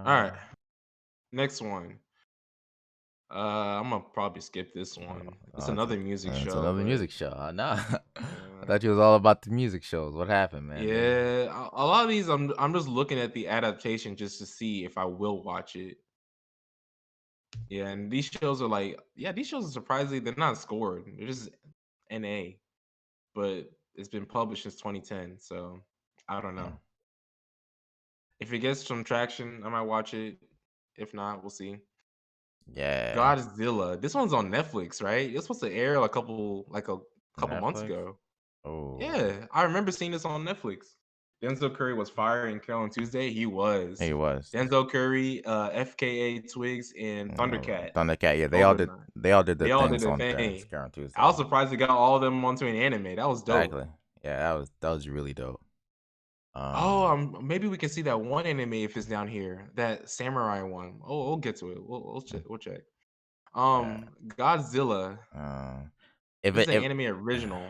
All right, Uh, next one. I'm gonna probably skip this one. It's it's, another music it's show, another but music show. Nah, I uh, thought you was all about the music shows. What happened, man? yeah, a lot of these I'm just looking at the adaptation just to see if I will watch it. Yeah, and these shows are like, yeah, these shows are surprisingly they're not scored. They're just NA, but it's been published since 2010, so I don't know. Oh, If it gets some traction, I might watch it. If not, we'll see. yeah. Godzilla. This one's on Netflix, right? It's supposed to air a couple months Netflix. ago. Oh, Yeah, I remember seeing this on Netflix. Denzel Curry was fire in Carol and Tuesday. He was. he was. Denzel Curry, FKA Twigs, and Thundercat. Thundercat. Yeah, Those are nine. they all did They their all did things their on thing. Scare on I Tuesday. was surprised they got all of them onto an anime. That was dope. Exactly. Yeah, that was really dope. Oh, Um, maybe we can see that one anime if it's down here, that samurai one. Oh, we'll get to it. We'll check. mm, We'll check. yeah. Godzilla. Uh, if This is it an if anime original,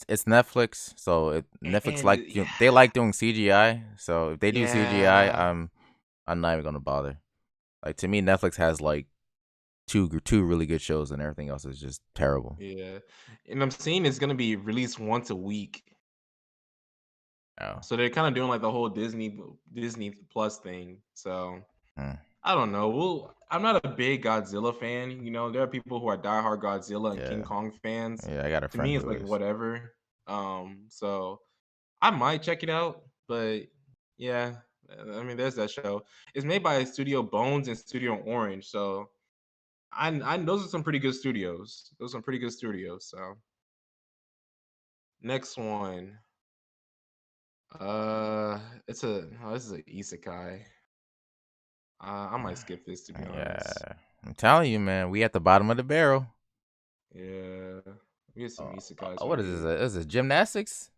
it's Netflix, so Netflix and like they like doing CGI. So if they do CGI, yeah, I'm not even gonna bother. Like to me, Netflix has like two really good shows, and everything else is just terrible. yeah, and I'm seeing it's gonna be released once a week. Oh, So they're kind of doing like the whole Disney Plus thing. So mm, I don't know. Well, I'm not a big Godzilla fan. You know, there are people who are diehard Godzilla and King yeah, Kong fans. yeah. I got a To friend me, it's who like is. whatever. So I might check it out, but yeah, I mean, there's that show. It's made by Studio Bones and Studio Orange, so I those are some pretty good studios. Those are some pretty good studios. So next one, uh, it's a this is an isekai. I might skip this to be honest. Yeah, I'm telling you, man. We at the bottom of the barrel. Yeah, we get some isekais What right is this? here. Is it gymnastics?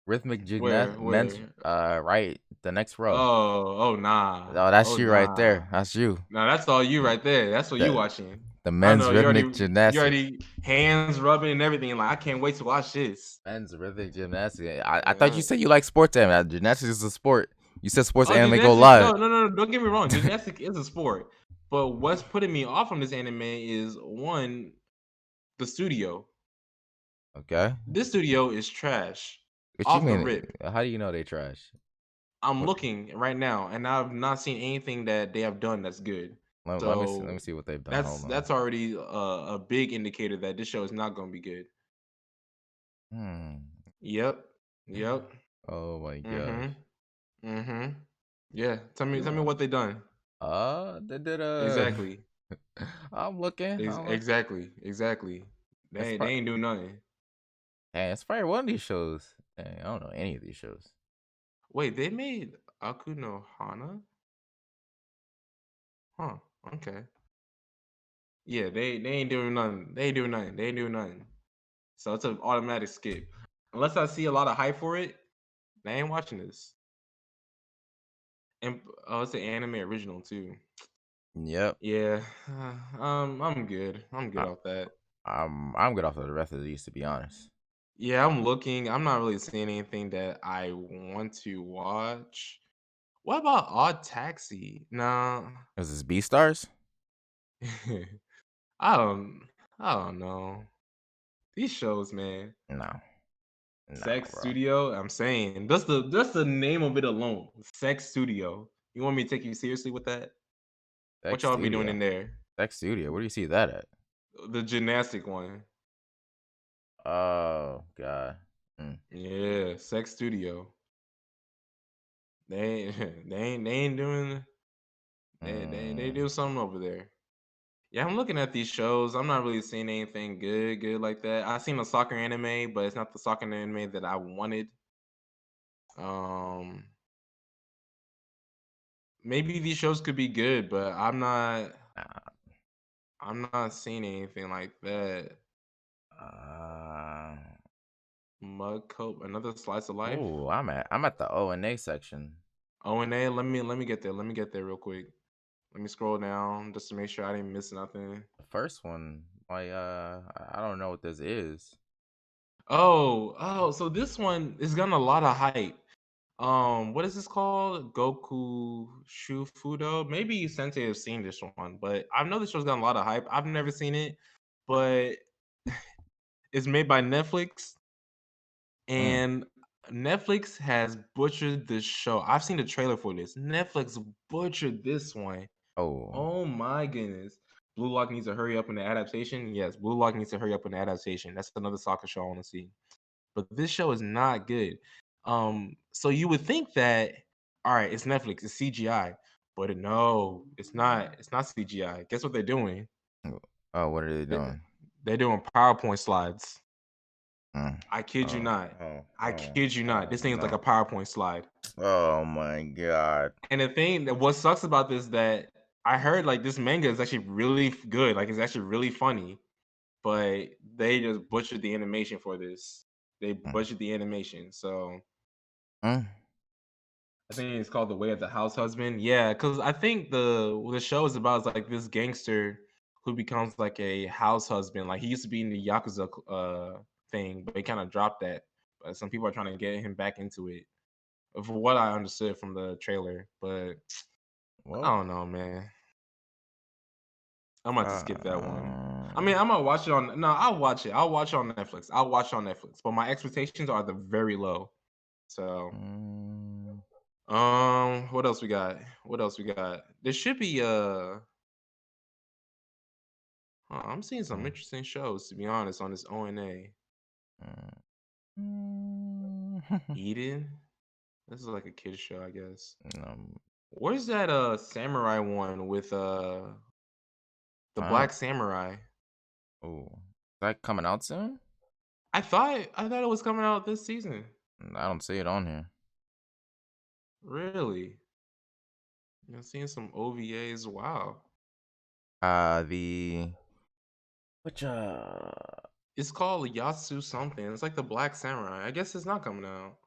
Rhythmic Where? gymnast men's. Where? Right. The next row. Oh nah. Oh, that's Oh you right nah. there. That's you. No, that's all you right there. That's what you The watching. the I men's know rhythmic you gymnastics. already hands rubbing and everything. Like I can't wait to watch this. Men's rhythmic gymnastics. I thought you Yeah. said you like sports anime. Gymnastics is a sport. You said sports Oh, anime go gymnastics. No, live. no, no, no. Don't get me wrong. Gymnastics is a sport. But what's putting me off from this anime is one, the studio. Okay. This studio is trash. What you Off the mean? rip. How do you know they trash? I'm What? looking right now and I've not seen anything that they have done that's good. Let me see. Let me So see what they've done. that's Hold on. that's already a big indicator that this show is not going to be good. Hmm. Yep. Yep. Oh my gosh. Mhm. Mhm. Yeah. You Tell me what they done. they did Exactly. I'm looking. I'm look. Exactly. Exactly. It's They part. ain't do nothing. Hey, it's probably one of these shows. Dang, I don't know any of these shows. Wait, they made Aku no Hana? Huh. Okay. Yeah, they ain't doing nothing. They ain't doing nothing. They ain't doing nothing. So it's an automatic skip. Unless I see a lot of hype for it, I ain't watching this. And oh, it's an anime original too. Yep. Yeah. I'm good. I'm good I, off that. I'm good off of the rest of these to be honest. Yeah, I'm looking. I'm not really seeing anything that I want to watch. What about Odd Taxi? No. Is this B stars? I don't I don't know. These shows, man. No, no, Sex bro. Studio, I'm saying. That's the name of it alone. Sex Studio. You want me to take you seriously with that? What Tech y'all be doing Studio. in there? Tech Studio. Where do you see that at? The gymnastic one. Oh god. Mm, Yeah, Sex Studio. They they ain't doing they mm, do something over there. Yeah, I'm looking at these shows. I'm not really seeing anything good like that. I seen a soccer anime, but it's not the soccer anime that I wanted. Um, maybe these shows could be good, but nah. I'm not seeing anything like that. Uh, Mud Coat, another slice of life. oh, I'm at the O and A section. O and A. Let me get there. Let me get there real quick. Let me scroll down just to make sure I didn't miss nothing. The first one, I don't know what this is. Oh, so this one is gotten a lot of hype. What is this called? Goku Shufudo? Maybe Sensei has seen this one, but I know this show's got a lot of hype. I've never seen it, but it's made by Netflix, Mm. and Netflix has butchered this show. I've seen the trailer for this. Netflix butchered this one. Oh, Oh my goodness. Blue Lock needs to hurry up in the adaptation. Yes, Blue Lock needs to hurry up in the adaptation. That's another soccer show I want to see. But this show is not good. So you would think that, all right, it's Netflix, it's CGI, but no, it's not. It's not CGI. Guess what they're doing? oh, what are they They- doing? They're doing PowerPoint slides. Mm. I kid you Oh, not. oh, I oh, kid you not. oh This thing's like a no. PowerPoint slide. Oh my god. And the thing that what sucks about this that I heard like this manga is actually really good. Like it's actually really funny, but they just butchered the animation for this. They Mm. butchered the animation. So Mm, I think it's called The Way of the House Husband. Yeah, because I think the show is about is like this gangster who becomes like a house husband. Like he used to be in the Yakuza thing, but he kind of dropped that. But some people are trying to get him back into it, for what I understood from the trailer. But I well, don't know, man. I'm about to skip that one. I uh, mean, I'm gonna watch it on. No, I'll watch it. I'll watch it on Netflix. I'll watch it on Netflix. But my expectations are the very low. So, mm, what else we got? What else we got? There should be I'm seeing some mm, interesting shows to be honest on this ONA. mm, Eden. This is like a kids show, I guess. um, Where's that samurai one with the I Black Samurai? oh, is that coming out soon? I thought it was coming out this season. I don't see it on here. Really? I'm seeing some OVAs. Wow. The which It's called Yasu something. It's like the Black Samurai. I guess it's not coming out.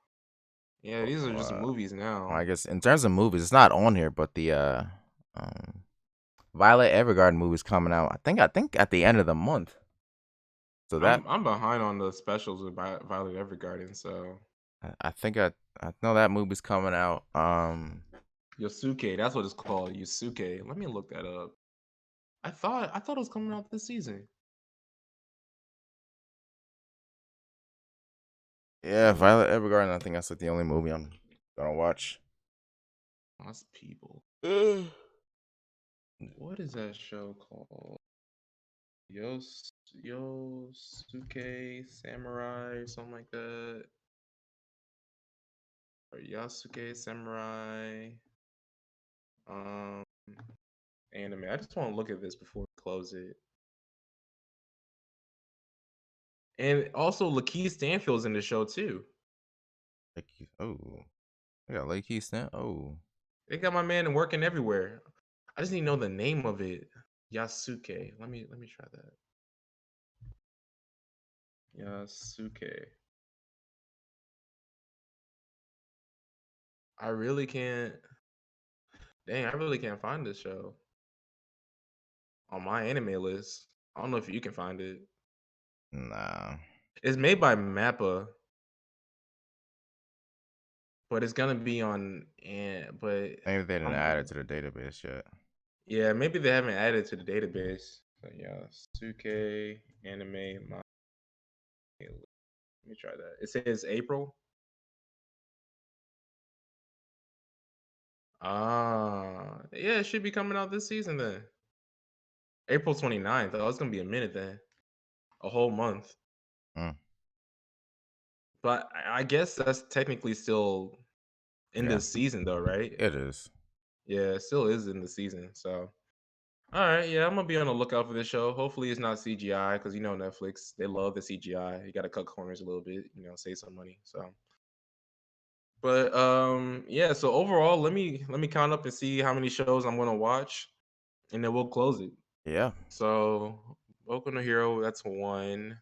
Yeah, these are just uh, movies well, now. I guess in terms of movies, it's not on here, but the um Violet Evergarden movie's coming out. I think at the end of the month. So that I'm behind on the specials with Violet Evergarden. So I think I know that movie's coming out. Yosuke, that's what it's called. Yosuke. Let me look that up. I thought it was coming out this season. Yeah, Violet Evergarden. I think that's like the only movie I'm gonna watch. Lost people. Mm. What is that show called? Yosuke Samurai, something like that. Or Yasuke Samurai. Um, anime. I just want to look at this before we close it. And also, Lakeith Stanfield's in the show too. Oh, I got Lake Houston. Oh, They got my man working everywhere. I just need to know the name of it. Yasuke. Let me try that. Yasuke. I really can't. Dang, I really can't find this show on my anime list. I don't know if you can find it. nah. It's made by Mappa, but it's gonna be on. And but Maybe they didn't add it I'm to the database yet. yeah, maybe they haven't added to the database. So yeah, Suke anime. Let me try that. It says April. Yeah, it should be coming out this season then. April 29th. Oh, it's gonna be a minute then. A whole month. Mm, But I guess that's technically still in yeah, the season though, right? it is. Yeah, it still is in the season. So all right, yeah, I'm gonna be on the lookout for this show. Hopefully it's not CGI because you know Netflix, they love the CGI. You gotta cut corners a little bit, save some money. So but yeah, so overall, let me count up and see how many shows I'm gonna watch, and then we'll close it. Yeah, So Boku no Hero, that's one.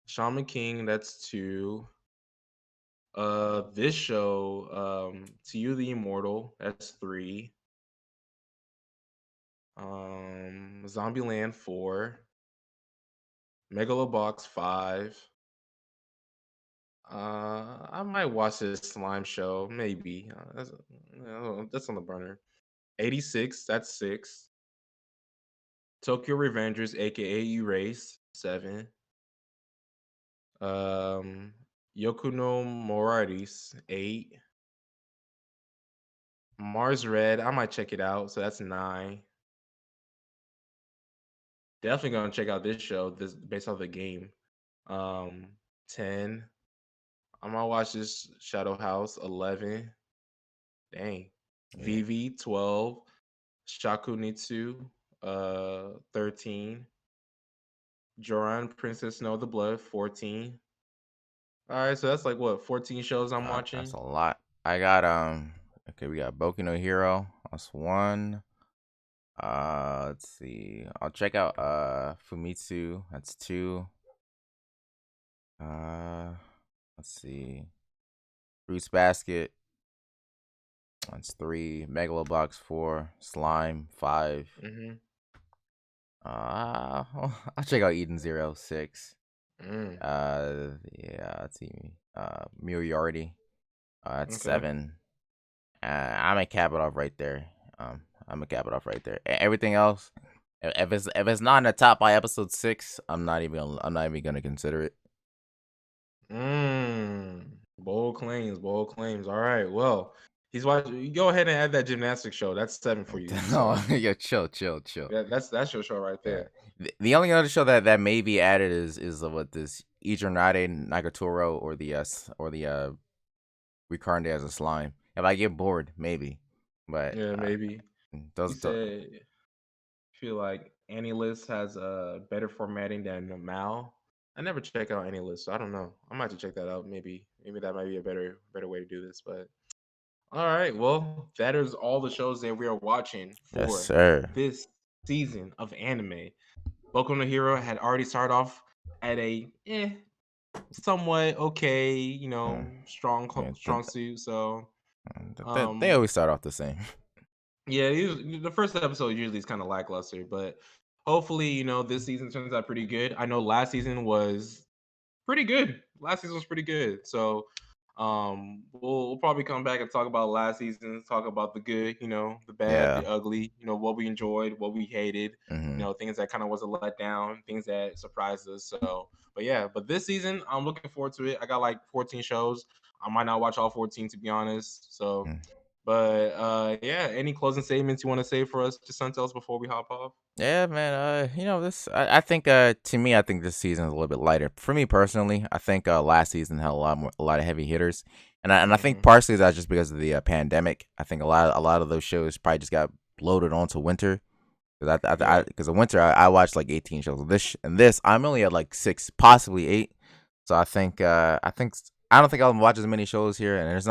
Shaman King, that's two. This show, To You the Immortal, that's three. Zombieland 4. Megalobox 5. I might watch this slime show, maybe. That's on the burner. 86, that's 6. Tokyo Revengers, aka Erase, 7. Um, Yoku no Moraris, 8. Mars Red, I might check it out, so that's 9. Definitely gonna check out this show, this based off the game. 10. I'm gonna watch this Shadow House, 11. Dang. yeah. Vivi, 12. Shakunitsu, 13. Joran, Princess Snow of the Blood, 14. All right, so that's like what, 14 shows I'm That's watching? a lot. I got Okay, we got Boku no Hero. That's one. Let's see. I'll check out Fumitsu. That's two. Uh, let's see. Fruits Basket. That's 3. Megalobox 4. Slime 5. Mhm. I'll check out Eden Zero 6. Mm. Yeah, let's see. Moriarty. That's Okay. 7. I'm gonna cap it off right there. I'm gonna cap it off right there. Everything else, if it's not in the top by episode 6, I'm not even gonna consider it. Bold claims, bold claims. All right. Well, he's watching. You go ahead and add that gymnastics show. That's 7 for you. No, So yeah, chill. yeah, that's your show right Yeah. there. The only other show that may be added is what this Ijernade Nagatoro or the Reincarnate as a slime. If I get bored, maybe, but Yeah, maybe. He those said feel like AnyList has a better formatting than Mal. I never check out AnyList, so I don't know. I might have to check that out. Maybe that might be a better way to do this. But all right, well, that is all the shows that we are watching yes for sir. this season of anime. Boku no Hero had already started off at a somewhat okay, Mm, yeah, strong suit. So they um always start off the same. yeah, the first episode usually is kind of lackluster, but hopefully, this season turns out pretty good. I know last season was pretty good. Last season was pretty good. So, we'll probably come back and talk about last season, talk about the good, the bad, Yeah. the ugly, what we enjoyed, what we hated, Hmm. things that kind of was a letdown, things that surprised us. So, but yeah, but this season, I'm looking forward to it. I got like 14 shows. I might not watch all 14 to be honest. So, but yeah, any closing statements you want to say for us, just Santos, before we hop off? Yeah, man. This. I think. To me, I think this season is a little bit lighter. For me personally, I think last season had a lot of heavy hitters, and I think Mm-hmm. partially that's just because of the pandemic. I think a lot of those shows probably just got loaded onto winter. Yeah. Because the winter I watched like 18 shows. This I'm only at like 6, possibly 8. So I don't think I'll watch as many shows here. And there's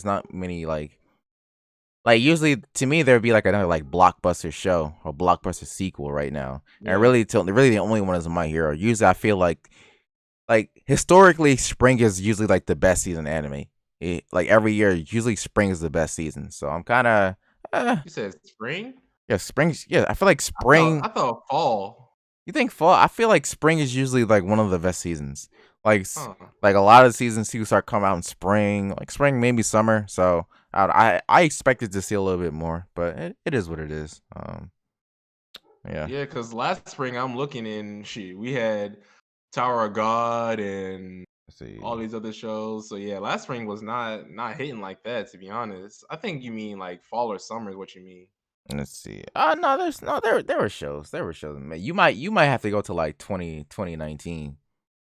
not many like usually to me there'd be like another like blockbuster show or blockbuster sequel right now. And Yeah. really the only one is My Hero. Usually I feel like historically spring is usually like the best season anime. Like every year usually spring is the best season. So I'm kind of You said spring? yeah, I feel like I thought spring. I thought fall. You think fall? I feel like spring is usually like one of the best seasons. Like Huh. like a lot of seasons too start coming out in spring, like spring maybe summer. So I expected to see a little bit more, but it is what it is. Yeah. Yeah, because last spring I'm looking in shit. We had Tower of God and Let's see. all these other shows. So yeah, last spring was not hitting like that, to be honest. I think you mean like fall or summer is what you mean. Let's see. No, there's no there were shows. There were shows. Man, you might have to go to like 2019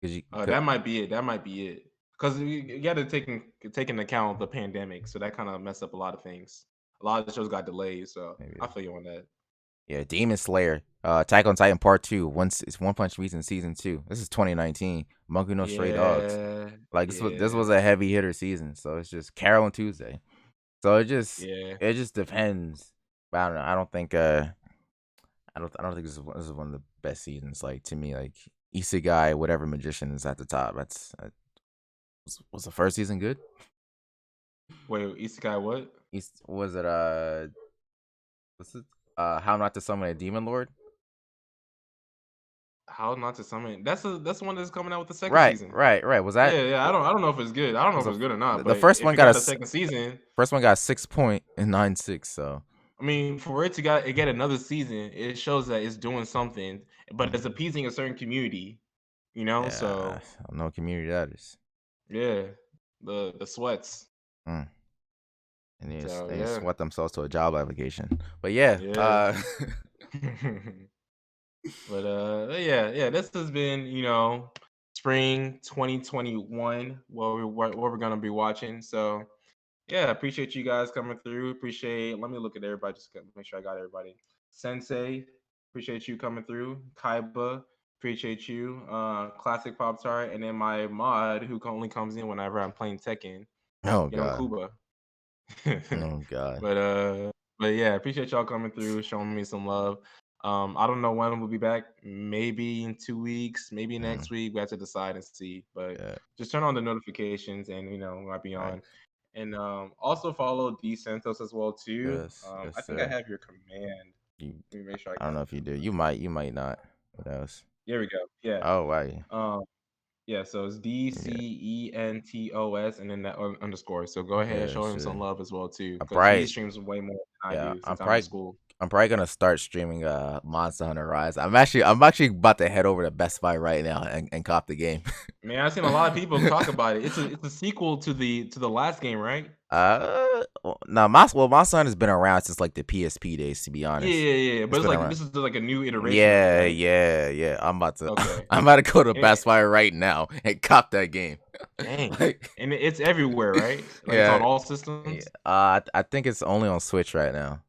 because you could. That might be it. That might be it. Because you got to take into account the pandemic, so that kind of messed up a lot of things. A lot of the shows got delayed, so I Maybe. feel you on that. Yeah, Demon Slayer, Attack on Titan Part 2. It's One Punch Beats in Season 2. This is 2019. Monkey No Stray Dogs. Yeah, Like this was yeah, a heavy hitter season. So it's just Carol and Tuesday. So yeah. it just depends. But I don't know. I don't think this is one of the best seasons. Like to me, like Isegai, whatever magician is at the top. Was the first season good? Wait, Isekai what? Was it what's it How Not to Summon a Demon Lord? How not to summon? That's the one that's coming out with the second Right, season. right. Was that Yeah, yeah. I don't know if it's good. I don't know was if a it's good or not. the But first if one it got got a second season, first one got 6.96. So I mean, for it get another season, it shows that it's doing something, but it's mm, appeasing a certain community. You know, yeah, so I don't know what community that is. yeah, the sweats. Mm. And So they just yeah, sweat themselves to a job application. But yeah, yeah. But yeah. This has been spring 2021. What we're gonna be watching. So yeah, appreciate you guys coming through. Appreciate. Let me look at everybody. Just make sure I got everybody. Sensei, appreciate you coming through. Kaiba, appreciate you. Classic Pop Tart, and then my mod who only comes in whenever I'm playing Tekken. oh god, Kuba. oh god, but uh, but yeah, appreciate y'all coming through, showing me some love. I don't know when we'll be back. Maybe in 2 weeks, maybe mm, next week. We have to decide and see. But yeah, just turn on the notifications, and might be right. on. And also follow Dcentos as well too. Yes, yes, I think I sir. have your command. You, Let me make sure I I don't got know it. if you do. You might not. What else? There we go. Yeah. Oh, wow. Um, yeah. So it's Yeah, DCENTOS and then that underscore. So go ahead and yeah, show him some sure. love as well too, I because he probably, streams way more than I yeah, do since I'm in school. I'm probably gonna start streaming Monster Hunter Rise. I'm actually about to head over to Best Buy right now and cop the game. Man, I've seen a lot of people talk about it. It's a sequel to the last game, right? No, Monster Hunter's been around since like the PSP days. To be Yeah, honest, yeah, yeah. it's But it's been like around. this is like a new iteration of it, Yeah, right? yeah, yeah. I'm about to Okay. I'm about to go to And, Best Buy right now and cop that game. dang. Like, And it's everywhere, right? Like it's on yeah, all yeah. systems. I think it's only on Switch right now.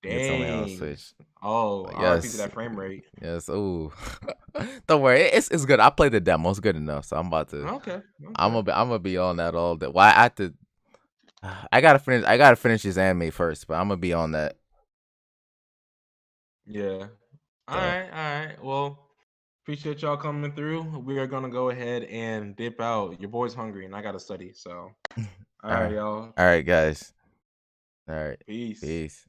I think it's only on Dang. Switch. Oh, But RIP to yes, that frame rate. yes. Ooh, don't worry. It's good. I played the demo. It's good enough. So I'm about to. Okay, okay. I'm gonna be on that all day. Why I have to? I gotta finish. I gotta finish this anime first, but I'm gonna be on that. Yeah. So, All right. Well, appreciate y'all coming through. We are gonna go ahead and dip out. Your boy's hungry and I gotta study. So, all right, y'all. all right, guys. All right. Peace. Peace.